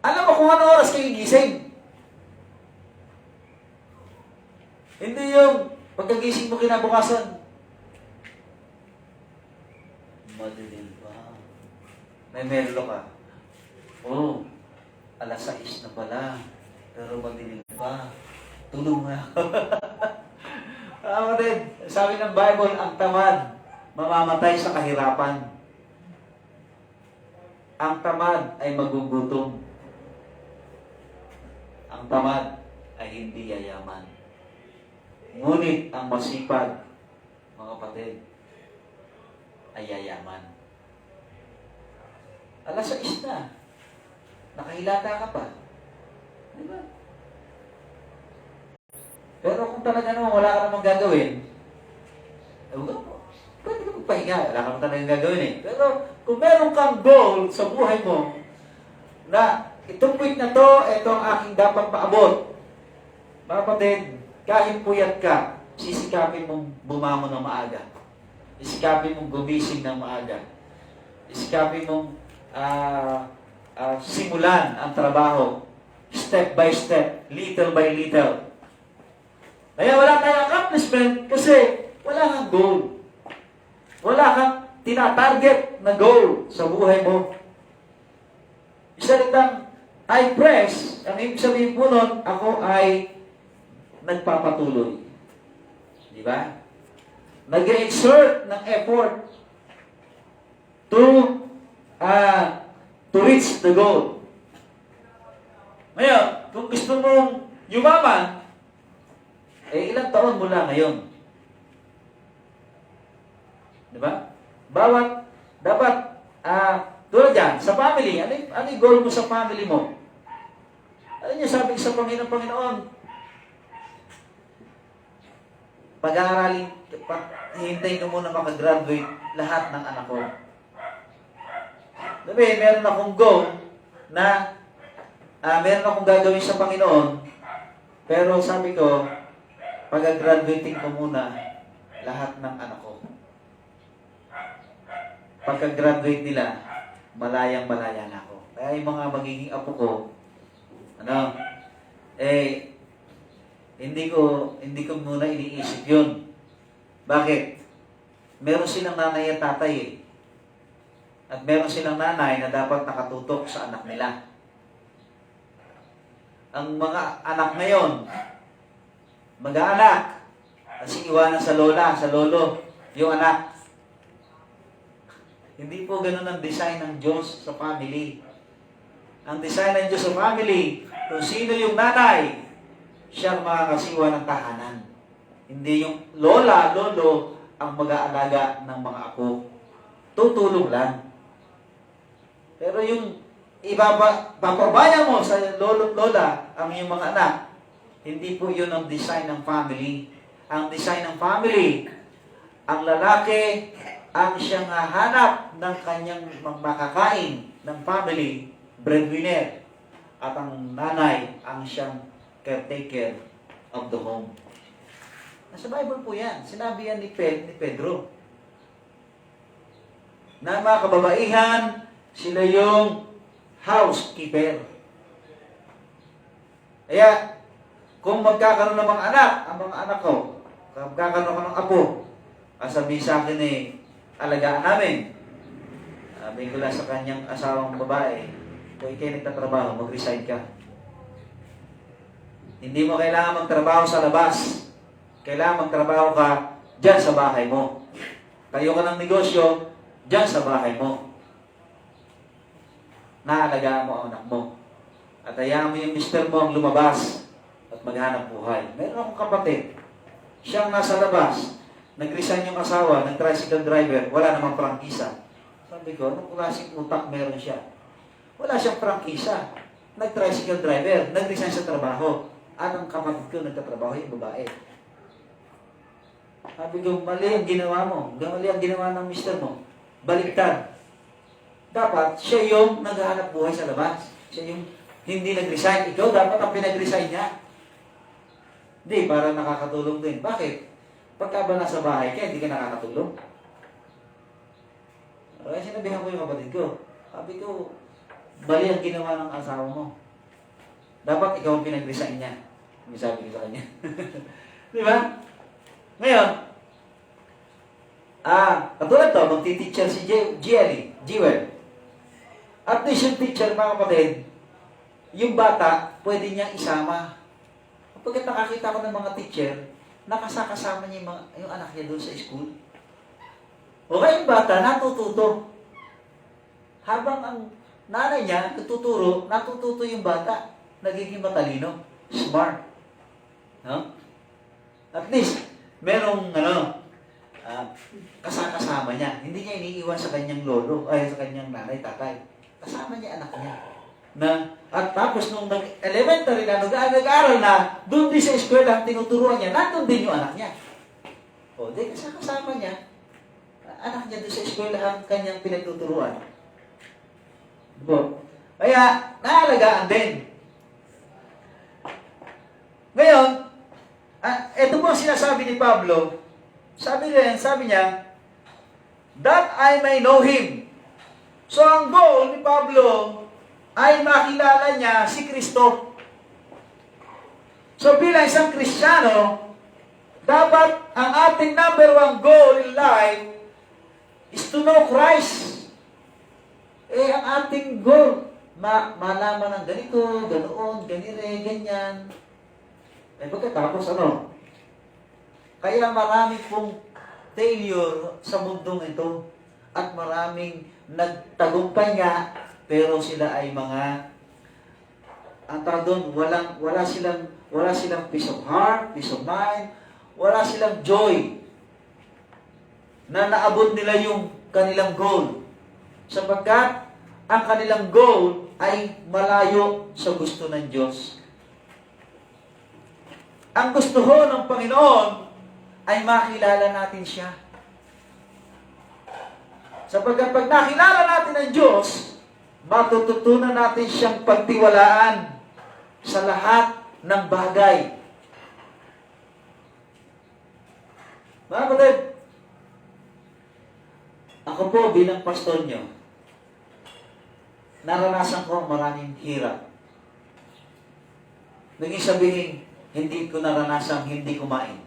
Speaker 1: alam mo kung ano oras kayo gising. Hindi yung pagkagising mo kinabukasan, madilim pa. May merlo ka. Oh, alas 6 na pala. Pero madilim pa. Tulog na ako. Sabi ng Bible, ang tamad mamamatay sa kahirapan. Ang tamad ay magugutom. Ang tamad ay hindi yayaman. Ngunit ang masipag, mga kapatid, ay yayaman. Alas 6 na. Nakahilata ka pa. Di ba? Pero kung talaga naman wala ka namang gagawin, pwede ka magpahinga. Wala ka naman talagang gagawin eh. Pero kung meron kang goal sa buhay mo, na itong week na to, ito ang aking dapat paabot. Mga kapatid, kahit puyat ka, sisikapin mong bumangon ng maaga. Isikapin mong gumising ng maaga. Isikapin mong simulan ang trabaho. Step by step, little by little. Kaya wala tayong accomplishment kasi wala kang goal. Wala kang tinatarget na goal sa buhay mo. Isalitang I press, ang ibig sabihin po nun, ako ay nagpapatuloy. Di ba? Nag-exert ng effort to reach the goal. Ngayon, kung gusto mong yumaman, ilang taon mula ngayon? Di ba? Dapat, tulad yan, sa family, ano yung goal mo sa family mo? Ano niya sabi sa Panginoon? Pag-aaralin, hintayin ko muna makagraduate lahat ng anak ko. Sabi, meron akong goal na meron akong gagawin sa Panginoon, pero sabi ko, pag-graduating ko muna lahat ng anak ko. Pagka-graduate nila, malayang-malaya na ako. Kaya yung mga magiging apo ko, hindi ko muna iniisip yun. Bakit? Meron silang nanay at tatay eh. At meron silang nanay na dapat nakatutok sa anak nila. Ang mga anak ngayon, mag-aanak, kasi iwanan sa lola, sa lolo, yung anak. Hindi po ganun ang design ng Diyos sa family. Ang design ng Diyos sa family, kung sino yung nanay, siya ang makakasiwa ng tahanan. Hindi yung lola, lolo, ang mag-aalaga ng mga apo. Tutulong lang. Pero yung papabaya mo sa lolo, lola, ang iyong mga anak, hindi po yun ang design ng family. Ang design ng family, ang lalaki ang siyang hahanap ng kanyang makakain ng family, breadwinner. At ang nanay ang siyang caretaker of the home. Nasa Bible po yan. Sinabi yan ni Pedro. Na mga kababaihan, sila yung housekeeper. Kaya, kung magkakaroon ng mga anak, ang mga anak ko, kung magkakaroon ako ng apo, sabihin sa akin alagaan namin. Sabi ko lang sa kanyang asawang babae, kung ikay nagtatrabaho, mag-resign ka. Hindi mo kailangan magtrabaho sa labas. Kailangan magtrabaho ka dyan sa bahay mo. Tayo ka ng negosyo, dyan sa bahay mo. Naalagaan mo ang anak mo. At hayaan mo yung mister mo ang lumabas at maghanap buhay. Meron akong kapatid. Siyang nasa labas. Nag-resign yung asawa ng tricycle driver. Wala namang prangkisa. Sabi ko, anong klaseng utak meron siya? Wala siyang prangkisa. Nag-tricycle driver. Nag-resign sa trabaho. At ang kapatid ko nagtatrabaho yung babae. Sabi ko, mali ang ginawa mo. Mali ang ginawa ng mister mo. Baliktad. Dapat, siya yung naghahanap buhay sa labas. Siya yung hindi nag-resign. Ikaw dapat ang pinag-resign niya. Hindi, para nakakatulong din. Bakit? Pagka ba nasa bahay ka, hindi ka nakakatulong. Kaya sinabihan ko yung kapatid ko. Sabi ko, bali ang ginawa ng asawa mo. Dapat ikaw ang pinag-resign niya. Yung sabi ko sa kanya. Di ba? Ngayon, katulad to, magti-teacher si Jewel. At least yung teacher, mga kapatid, yung bata, pwede niyang isama. Kapag nakakita ko ng mga teacher, nakasakasama niya yung anak niya doon sa school. O kaya yung bata, natututo. Habang ang nanay niya, natututo yung bata. Nagiging matalino. Smart. No? At least, merong kasama niya. Hindi niya iniiwan sa kanyang lolo, sa kanyang nanay, tatay. Kasama niya anak niya. At tapos nung elementary na, nag-aaral na, doon din sa eskwela ang tinuturuan niya, nandun din yung anak niya. O, di kasama niya, anak niya doon sa eskwela ang kanyang pinagtuturuan. Diba? Kaya, naalagaan din. Ngayon, ito po ang sinasabi ni Pablo. Sabi niya, that I may know Him. So, ang goal ni Pablo ay makilala niya si Kristo. So, bilang isang Kristiyano, dapat ang ating number one goal in life is to know Christ. Ang ating goal, malaman ng ganito, ganoon, ganire, ganyan. Pagkatapos Kaya marami pong failure sa mundong ito. At maraming nagtagumpay nga, pero sila ay mga, ang tawag doon, wala silang peace of heart, peace of mind, wala silang joy na naabot nila yung kanilang goal. Sapagkat ang kanilang goal ay malayo sa gusto ng Diyos. Ang gusto ho ng Panginoon ay makilala natin siya. Sapagkat pag nakilala natin ang Diyos, matututunan natin siyang pagtiwalaan sa lahat ng bagay. Mga kapatid, ako po bilang pastor nyo, naranasan ko maraming hirap. Naging sabihin, hindi ko naranasan hindi kumain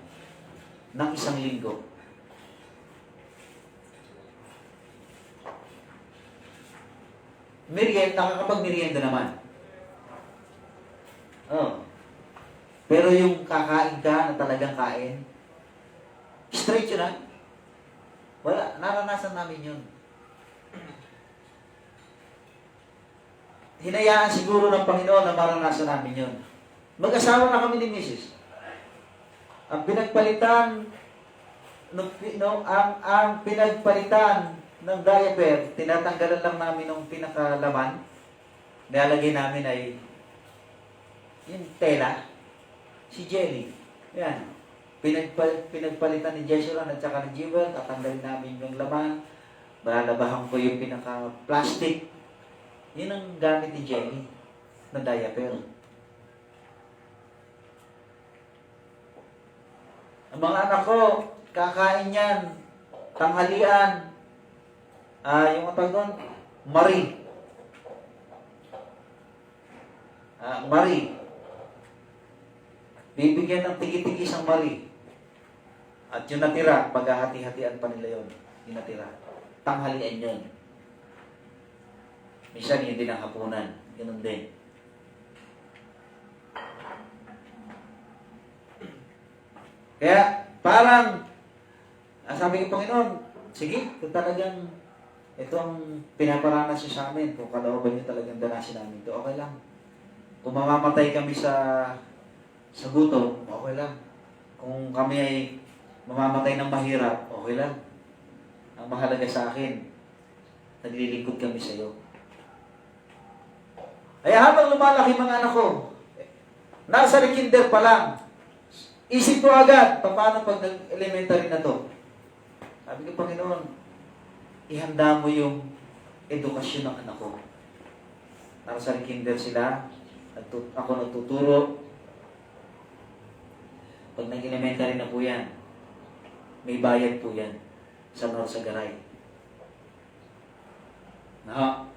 Speaker 1: ng isang linggo. Nakakapag-merienda naman. Pero yung kakain ka na talagang kain, straight yun wala, naranasan namin yun. Hinayaan siguro ng Panginoon na maranasan namin yun. Mag-asawa na kami ni Mrs. Ang pinagpalitan ang pinagpalitan ng diaper, tinatanggalan lang namin ng pinakalaman. Nilalagay namin ay yung tela, si Jelly. Yan. pinagpalitan ni Jessuran at saka ni Jewel, tatanggalin namin yung laman, balalabahan ko yung pinaka-plastic. Yun ang gamit ni Jenny na diaper. Ang mga anak ko, kakain yan, tanghalian, yung atag doon, Marie. Marie. Bibigyan ng tigi-tigi isang Marie. At yung natira, maghahati-hatian pa nila yun. Yung natira. Tanghalian yun. Minsan yun din ang hapunan. Ganun din. Kaya, parang, sabi ng Panginoon, sige, kung talagang ito ang pinaparanas niyo sa amin, kung kalooban niyo talagang danasin namin ito, okay lang. Kung mamamatay kami sa gutom, okay lang. Kung kami ay mamamatay ng mahirap, okay lang. Ang mahalaga sa akin, naglilingkod kami sa iyo. Ay habang lumalaki mga anak ko, nasa kinder pa lang, isip ko agad, paano pag nag-elementary na to? Sabi ko, Panginoon, ihanda mo yung edukasyon ng anak ko. Nasa kinder sila, ako nagtuturo. Pag nag-elementary na po yan, may bayad po yan sa Norsagaray. No?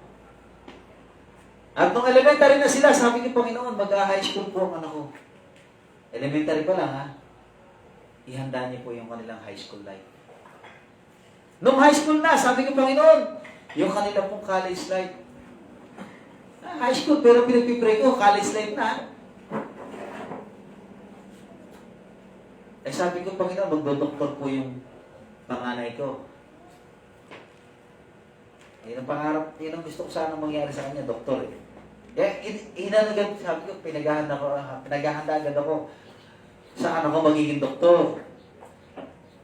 Speaker 1: At nung elementary na sila, sabi ni Panginoon, mag-high school po ang anak ko. Elementary pa lang, ha? Ihanda niyo po yung kanilang high school life. Nung high school na, sabi ni Panginoon, yung kanila pong college life. High school, pero pinagpipray ko, college life na. Eh sabi ko, Panginoon, magdodoktor po yung panganay ko. Yun ang pangarap, yun ang gusto ko sana mangyari sa kanya, doktor eh. Kaya inalagad, sabi ko, pinaghahanda agad ako sa anak ko magiging doktor.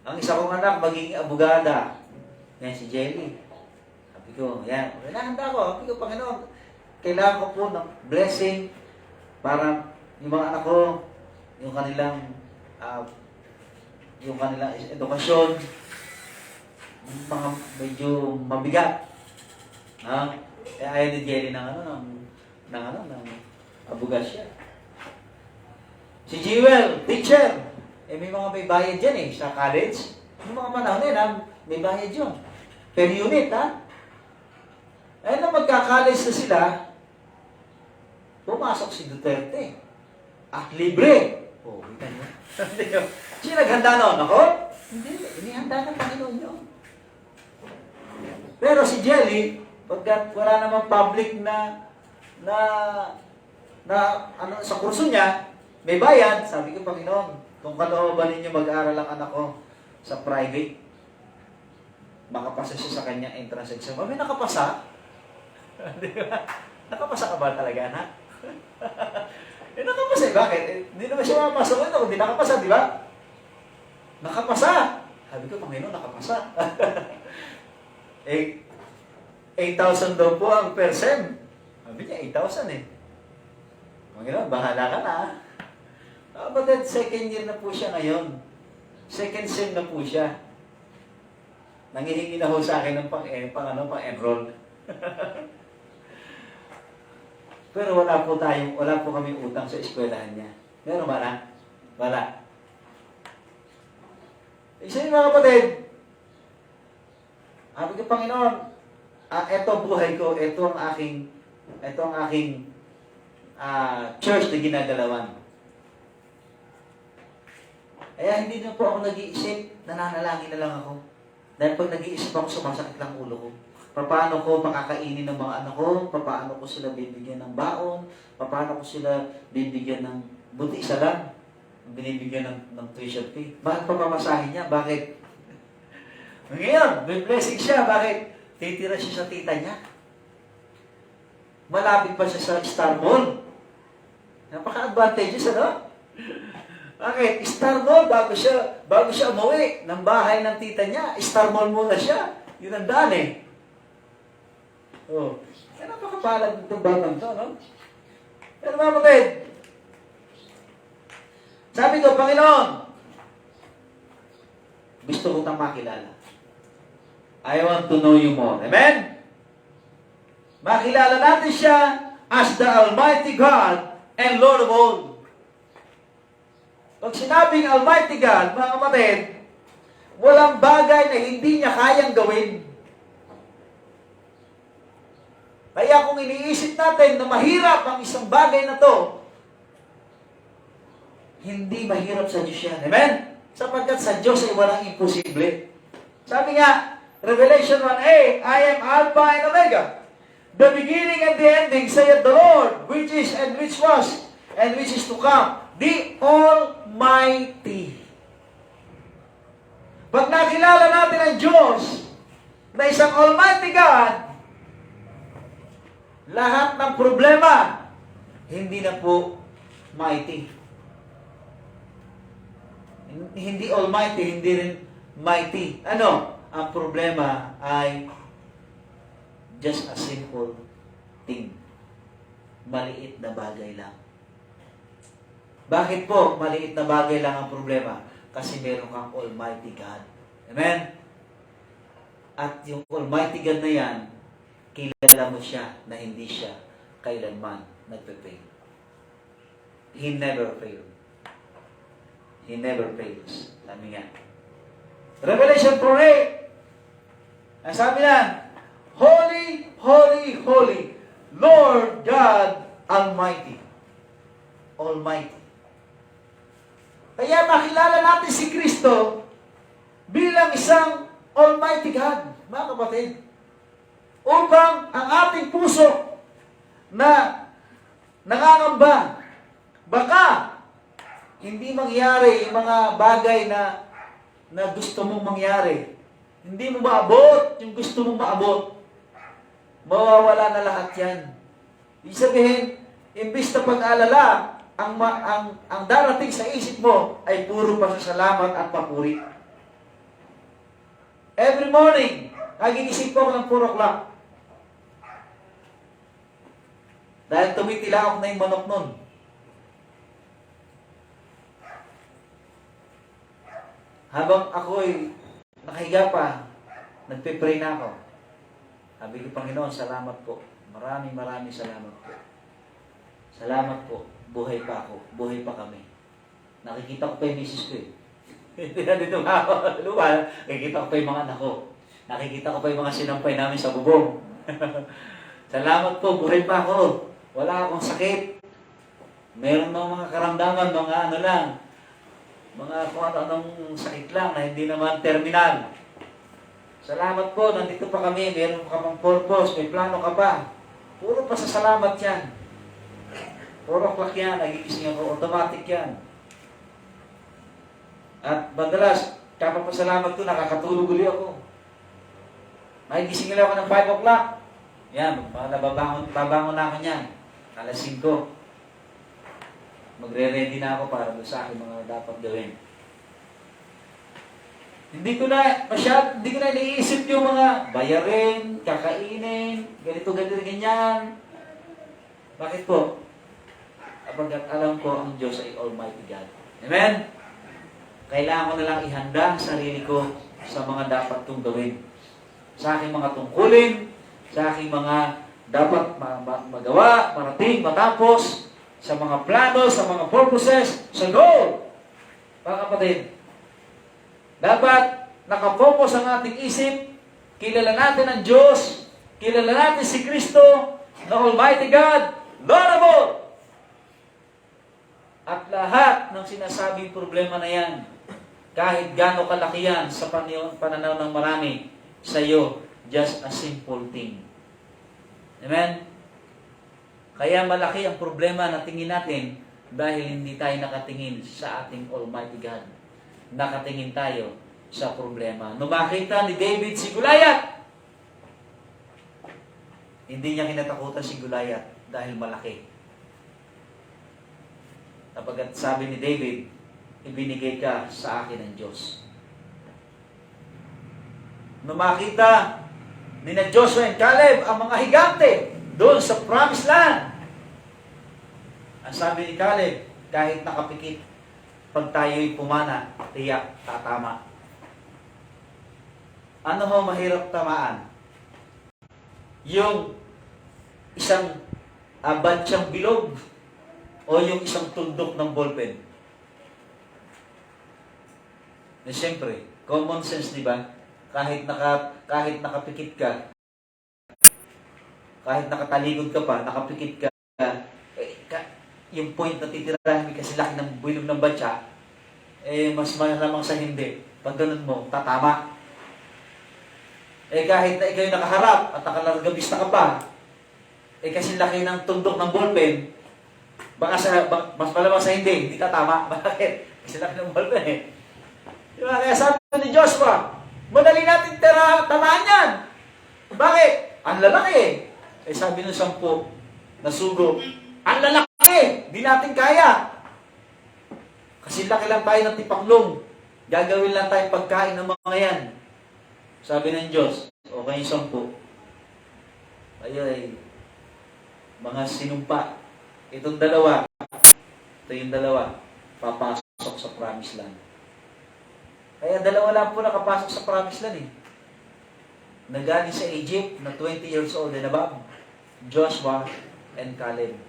Speaker 1: Ang isa kong anak magiging abogada. Yan si Jelly. Sabi ko, yan, pinahanda ko. Sabi ko, Panginoon, kailangan ko po ng blessing para yung mga anak ko, yung kanilang edukasyon, mga medyo mabigat. Ayaw ni Jelly ng abogasya. Si Jewel, teacher. May mga may bayad dyan sa college. Yung mga panahon may bayad yun. Per unit, ha? Na magka-college na sila, pumasok si Duterte. At libre. Kita niyo? Sino naghanda noon? Ako? Hindi. Inihanda ng Panginoon yun. Pero si Jelly, pagkat wala namang public na sa kurso niya, may bayad, sabi ko, Panginoon, kung kalooban ninyo mag-aaral ang anak ko sa private, makapasa siya sa kanya entrance exam. May nakapasa? Di ba? Nakapasa ka ba talaga, anak? Nakapasa. Bakit? Hindi naman siya mamapasok ito, hindi nakapasa, di ba? Nakapasa! Sabi ko, Panginoon, nakapasa. 8,000 daw po ang per sem. Sabi niya, 8,000 eh. Panginoon, bahala ka na. But then, second year na po siya ngayon. Second sem na po siya. Nangihingi na ho sa akin ng pang-enroll. Pero wala po kami utang sa eskwelahan niya. Meron ba na? Wala. Isa yung mga kapatid, sabi ko, Panginoon, eto buhay ko, ito ang aking church na ginagalawan. Kaya hindi na po ako nag-iisip, nananalangin na lang ako. Dahil pag nag-iisip ako, sumasakit lang ulo ko. Paano ko makakainin ng mga anak ko, paano ko sila bibigyan ng baon, paano ko sila bibigyan ng buti isa lang, binibigyan ng tuition fee. Bakit papamasahin niya? Bakit? Ngayon, may blessing siya. Bakit? Titira siya sa tita niya. Malapit pa siya sa Star Mall. Napaka-advantageous, ano? Bakit? Star Mall, bago siya umuwi ng bahay ng tita niya, Star Mall muna siya. Yun ang daan eh. Kaya napakapalag itong batang to, no? Pero mga kapatid, sabi ko, Panginoon, Gusto ko tang makilala. I want to know you more. Amen? Makilala natin siya as the Almighty God and Lord of all. Pag sinabing Almighty God, mga kapatid, walang bagay na hindi niya kayang gawin. Kaya kung iniisip natin na mahirap ang isang bagay na to, hindi mahirap sa Diyos yan. Amen? Sapagkat sa Diyos ay walang imposible. Sabi nga, Revelation 1:8, I am Alpha and Omega, the beginning and the ending, saith the Lord, which is and which was and which is to come, the Almighty. Pag nakilala natin ang Diyos na isang Almighty God, lahat ng problema, hindi na po mighty. Hindi Almighty, hindi rin mighty. Ano? Ang problema ay just a simple thing. Maliit na bagay lang. Bakit po maliit na bagay lang ang problema? Kasi meron kang Almighty God. Amen? At yung Almighty God na yan, kilala mo siya na hindi siya kailanman nagpe-fail. He never failed. He never fails. Sabi nga. Revelation 4:8. Ang sabi na, Holy, holy, holy, Lord God Almighty. Almighty. Kaya makilala natin si Kristo bilang isang Almighty God, mga kapatid. Upang ang ating puso na nangangamba, baka hindi mangyari yung mga bagay na gusto mong mangyari. Hindi mo maabot yung gusto mong maabot. Mawawala na lahat yan. Ibig sabihin, imbis na pag-alala, ang darating sa isip mo ay puro pasasalamat at papuri. Every morning, nagigising ko ng 4 o'clock. Dahil tumitilawak na yung manok nun. Habang ako'y nakahiga pa, nagpe-pray na ako. Sabi ko, Panginoon, salamat po. Maraming salamat po. Salamat po. Buhay pa ako. Buhay pa kami. Nakikita ko pa yung misis ko eh. Hindi na dito ako. Lupa, nakikita ko pa yung mga anak ko. Nakikita ko pa yung mga sinampay namin sa bubong. Salamat po. Buhay pa ako. Wala akong sakit. Meron mga karamdaman, mga ano lang. Mga kung ano-anong sakit lang na hindi naman terminal. Salamat po, nandito pa kami, meron ka pang purpose, may plano ka pa. Puro pasasalamat yan. Puro clock yan, nagigising ako, automatic yan. At madalas, kapapasalamat ko, nakakatulog uli ako. Nagigising nila ako ng 5 o'clock. Yan, babangon na ako niyan. Alas 5. Magre-ready na ako para sa akin mga dapat gawin. Hindi ko na iniisip yung mga bayarin, kakainin, ganito, ganyan. Bakit po? Kapag alam ko ang Diyos ay Almighty God. Amen? Kailangan ko na lang ihanda ang sarili ko sa mga dapat kong gawin. Sa aking mga tungkulin, sa aking mga dapat magawa, marating, matapos, sa mga plano, sa mga purposes, sa goal. Mga kapatid, dapat nakafocus ang ating isip, kilala natin ang Diyos, kilala natin si Kristo, na Almighty God, Lord of all. At lahat ng sinasabing problema na yan, kahit gaano kalaki yan sa pananaw ng marami, sa iyo, just a simple thing. Amen? Kaya malaki ang problema na tingin natin dahil hindi tayo nakatingin sa ating Almighty God. Nakatingin tayo sa problema. Nung makita ni David si Goliath, hindi niya kinatakutan si Goliath dahil malaki. Kapag sabi ni David, ibinigay ka sa akin ng Diyos. Nung makita ni na Joshua and Caleb ang mga higante doon sa promised land, ang sabi ni Caleb, kahit nakapikit, pag tayo'y pumana, tiyak, tatama. Ano ho mahirap tamaan? Yung isang bansyang bilog o yung isang tuldok ng ballpen? Na siyempre, common sense, di ba? Kahit nakapikit ka, kahit nakatalikod ka pa, nakapikit ka, yung point na titirahan kasi laki ng bilog ng bansya, mas malamang sa hindi. Pag ganun mo, tatama. Kahit na ikaw yung nakaharap at nakalargabista ka pa, kasi laki ng tundok ng ballpen, mas malamang sa hindi tatama. Bakit? Kasi laki ng ballpen eh. Diba? Kaya sabi ni Joshua, madali natin tamaan yan. Bakit? Ang lalaki eh. Sabi ng 10 na sugo, ang lalaki! Di natin kaya. Kasi laki lang tayo ng tipaklong. Gagawin lang tayo pagkain ng mga yan. Sabi ng Diyos, okay yung 10. Ay, mga sinumpa. Ito yung dalawa, papasok sa promised land. Kaya dalawa lang po nakapasok sa promised land eh. Nagaling sa Egypt na 20 years old and above, Joshua and Caleb.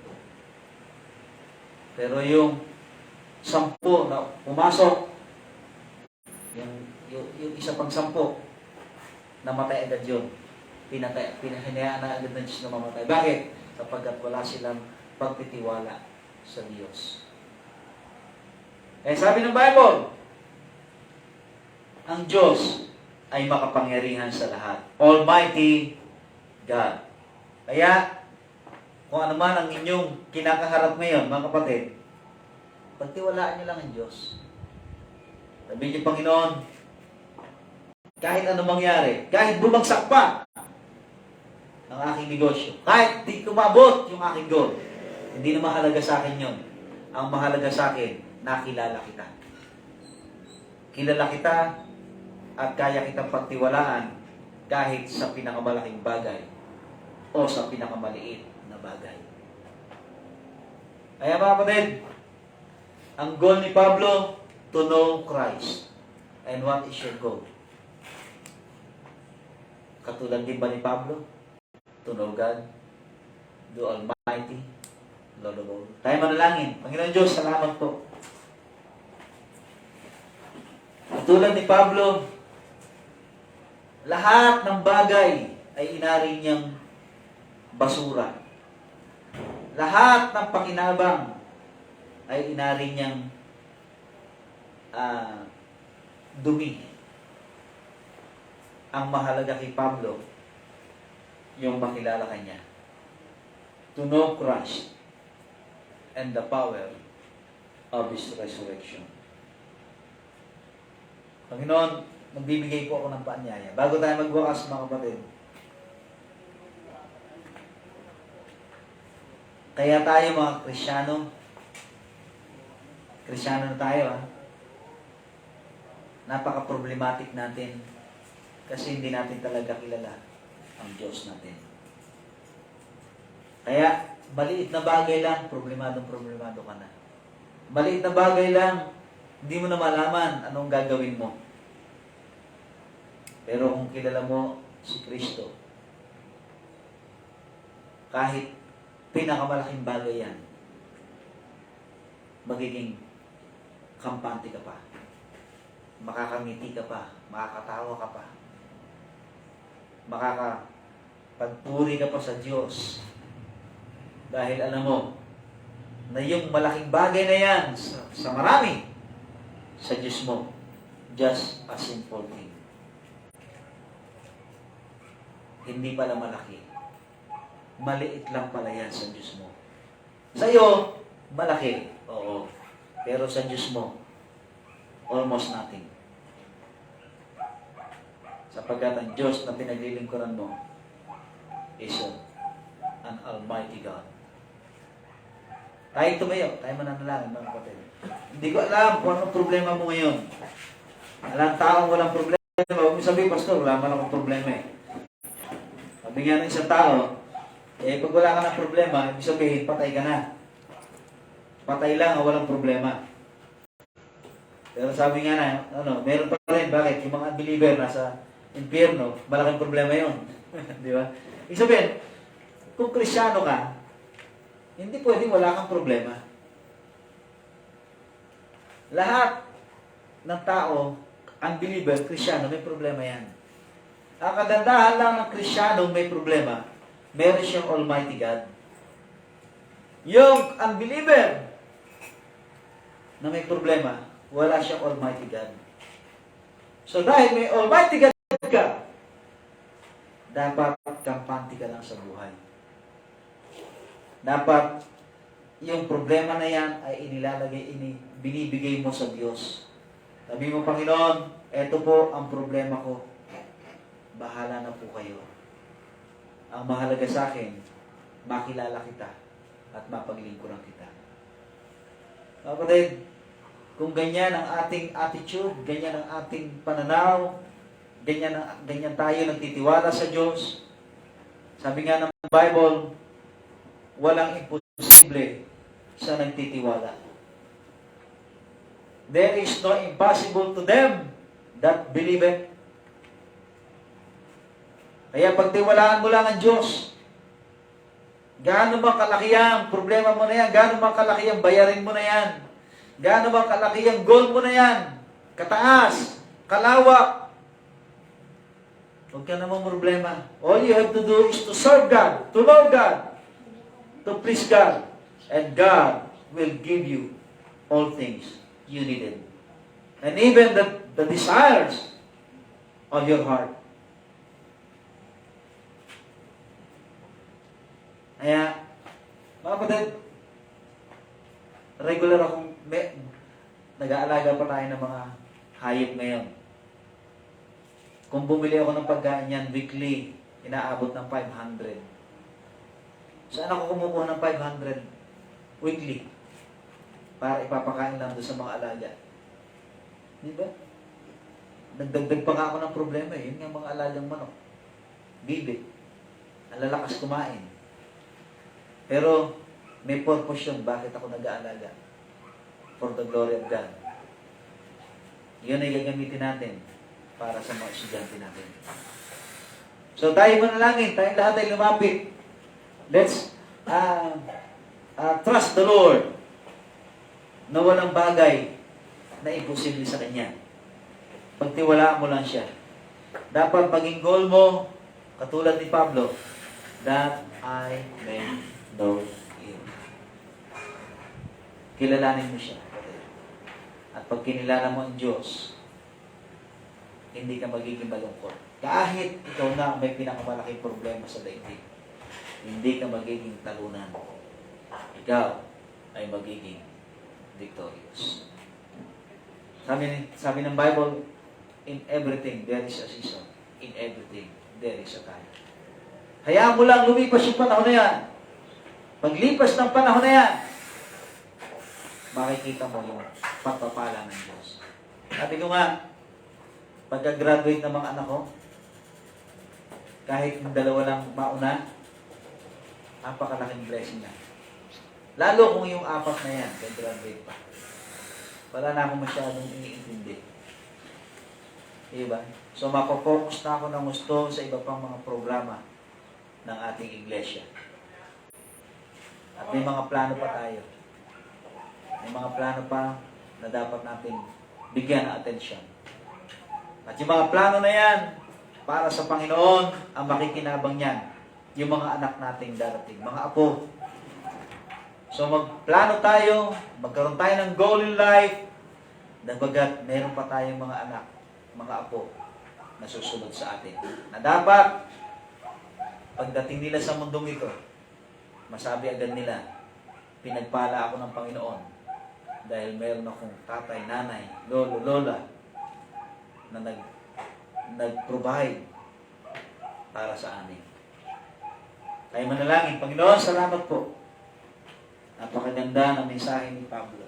Speaker 1: Pero yung 10 na pumasok, yung isa pang 10, namatay agad yun. Pinahinayaan na agad ng Diyos na mamatay. Bakit? Sapagkat wala silang pagtitiwala sa Diyos. Sabi ng Bible, ang Diyos ay makapangyarihan sa lahat. Almighty God. Kaya, kung ano man ang inyong kinakaharap ngayon, mga kapatid, pagtiwalaan niyo lang ang Diyos. Sabihin niyo, Panginoon, kahit ano mangyari, kahit bumagsak pa ang aking negosyo, kahit di kumabot yung aking goal, hindi na mahalaga sa akin yun. Ang mahalaga sa akin, nakilala kita. Kilala kita at kaya kitang pagtiwalaan kahit sa pinakamalaking bagay o sa pinakamaliit na bagay. Kaya mga kapatid, ang goal ni Pablo, to know Christ. And what is your goal? Katulad din ba ni Pablo? To know God, the Almighty, Lord of all. Tayo manalangin. Panginoon Diyos, salamat po. Katulad ni Pablo, lahat ng bagay ay inaring niyang basura. Lahat ng pakinabang ay inaring niyang dumi. Ang mahalaga kay Pablo, yung makilala kanya. To know Christ and the power of His resurrection. Panginoon, magbibigay po ako ng paanyaya. Bago tayo magwakas, mga kapatid. Kaya tayo mga Krisyano na tayo napaka-problematic natin kasi hindi natin talaga kilala ang Diyos natin. Kaya, maliit na bagay lang, problemado ka na. Maliit na bagay lang, hindi mo na malaman anong gagawin mo. Pero kung kilala mo si Kristo, kahit pinakamalaking bagay yan, magiging kampante ka pa. Makakangiti ka pa. Makakatawa ka pa. Makakapagpuri ka pa sa Diyos. Dahil alam mo, na yung malaking bagay na yan sa marami, sa Diyos mo, just a simple thing. Hindi pala malaki. Maliit lang pala yan sa Diyos mo. Sa iyo, malaki. Oo. Pero sa Diyos mo, almost nothing. Sapagkat ang Diyos na pinaglilingkuran mo is an Almighty God. Tayo tumayo, tayo mananalangin mga kapatid. Hindi ko alam kung anong problema mo ngayon. Alam taong walang problema. Huwag mo sabihin, Pastor, wala man akong problema eh. Sabi nga ng isang tao, pag wala ka ng problema, ibig sabihin, patay ka na. Patay lang o walang problema. Pero sabi nga na, meron pa rin, bakit? Yung mga unbeliever nasa impyerno, malaking problema yun. Di ba? Ibig sabihin, kung Kristyano ka, hindi pwedeng wala kang problema. Lahat ng tao, unbeliever, Kristyano, may problema yan. Ang kagandahan lang ng Kristyano may problema, meron siyang Almighty God. Yung unbeliever na may problema, wala siyang Almighty God. So dahil may Almighty God ka, dapat kampante ka lang sa buhay. Dapat yung problema na yan ay binibigay mo sa Diyos. Sabi mo, Panginoon, eto po ang problema ko. Bahala na po kayo. Ang mahalaga sa akin, makilala kita at mapaglingkuran kita. Kapatid, kung ganyan ang ating attitude, ganyan ang ating pananaw, ganyan tayo nagtitiwala sa Diyos, sabi nga ng Bible, walang imposible sa nagtitiwala. There is no impossible to them that believe it. Kaya pagtiwalaan mo lang ang Diyos, gaano ba kalaki ang problema mo na yan, gaano ba kalaki ang bayarin mo na yan, gaano ba kalaki ang goal mo na yan, kataas, kalawak, huwag ka namang problema. All you have to do is to serve God, to love God, to please God, and God will give you all things you needed. And even the desires of your heart. Kaya, mga kapatid, regular akong nag-aalaga pa tayo ng mga hayop ngayon. Kung bumili ako ng pagkain yan, weekly, inaabot ng 500. Saan ako kumukuha ng 500? Weekly. Para ipapakain lang doon sa mga alaga. Di ba? Nagdagdag pa nga ako ng problema eh. Yun nga mga alagang manok. Bibi. Ang lalakas kumain. Pero, may purpose yun. Bakit ako nag-aalaga? For the glory of God. Yun ay gagamitin natin para sa mga estudyante natin. So, tayo manalangin. Tayong lahat ay lumapit. Let's trust the Lord na walang bagay na imposible sa Kanya. Pagtiwalaan mo lang siya. Dapat maging goal mo, katulad ni Pablo, that I may know you. Kilalanin mo siya. At pag kinilala mo ang Diyos, hindi ka magiging malungkot. Kahit ikaw na ang may pinakamalaking problema sa daigdig, hindi ka magiging talunan. Ikaw ay magiging victorious. Sabi ng Bible, in everything there is a season. In everything there is a time. Hayaan mo lang lumipas yung panahon na yan. Paglipas ng panahon na yan, makikita mo yung pagpapala ng Diyos. Sabi ko nga, pagka-graduate ng mga anak ko, kahit yung dalawa lang mauna, napakalaking blessing na. Lalo kung yung apat na yan, pag-graduate pa. Wala na akong masyadong iniintindi. Diba? So, mapofocus na ako ng gusto sa iba pang mga programa ng ating iglesia. At may mga plano pa tayo. May mga plano pa na dapat natin bigyan ng atensyon. At yung mga plano na yan, para sa Panginoon, ang makikinabang niyan, yung mga anak nating darating, mga apo. So magplano tayo, magkaroon tayo ng goal in life, dabagat meron pa tayong mga anak, mga apo, na susunod sa atin. Na dapat, pagdating nila sa mundong ito, masabi agad nila, pinagpala ako ng Panginoon dahil meron akong tatay, nanay, lolo, lola na nag-provide para sa amin. Kaya manalangin, Panginoon, salamat po. Napakaganda ng mensahe ni Pablo.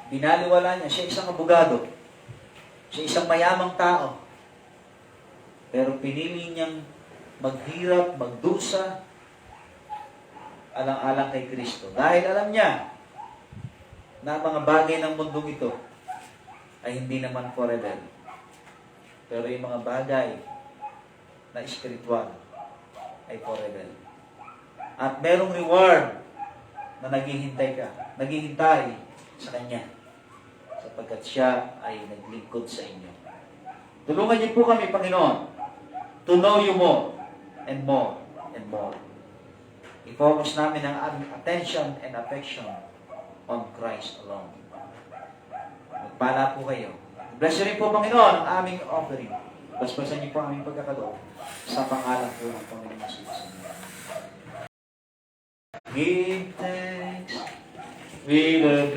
Speaker 1: Binaliwala niya, siya isang abogado. Siya isang mayamang tao. Pero pinili niyang maghirap, magdusa, alang-alang kay Kristo. Dahil alam niya na ang mga bagay ng mundong ito ay hindi naman forever. Pero yung mga bagay na spiritual ay forever. At merong reward na naghihintay sa Kanya sapagkat siya ay naglingkod sa inyo. Tulungan niyo po kami, Panginoon, to know you more and more and more. I-focus namin ang aming attention and affection on Christ alone. Magpala po kayo. Bless niyo rin po, Panginoon, ang aming offering. Basbasan niyo po ang aming pagkakaloob sa pangalan po ng Panginoon Jesus. Give thanks with a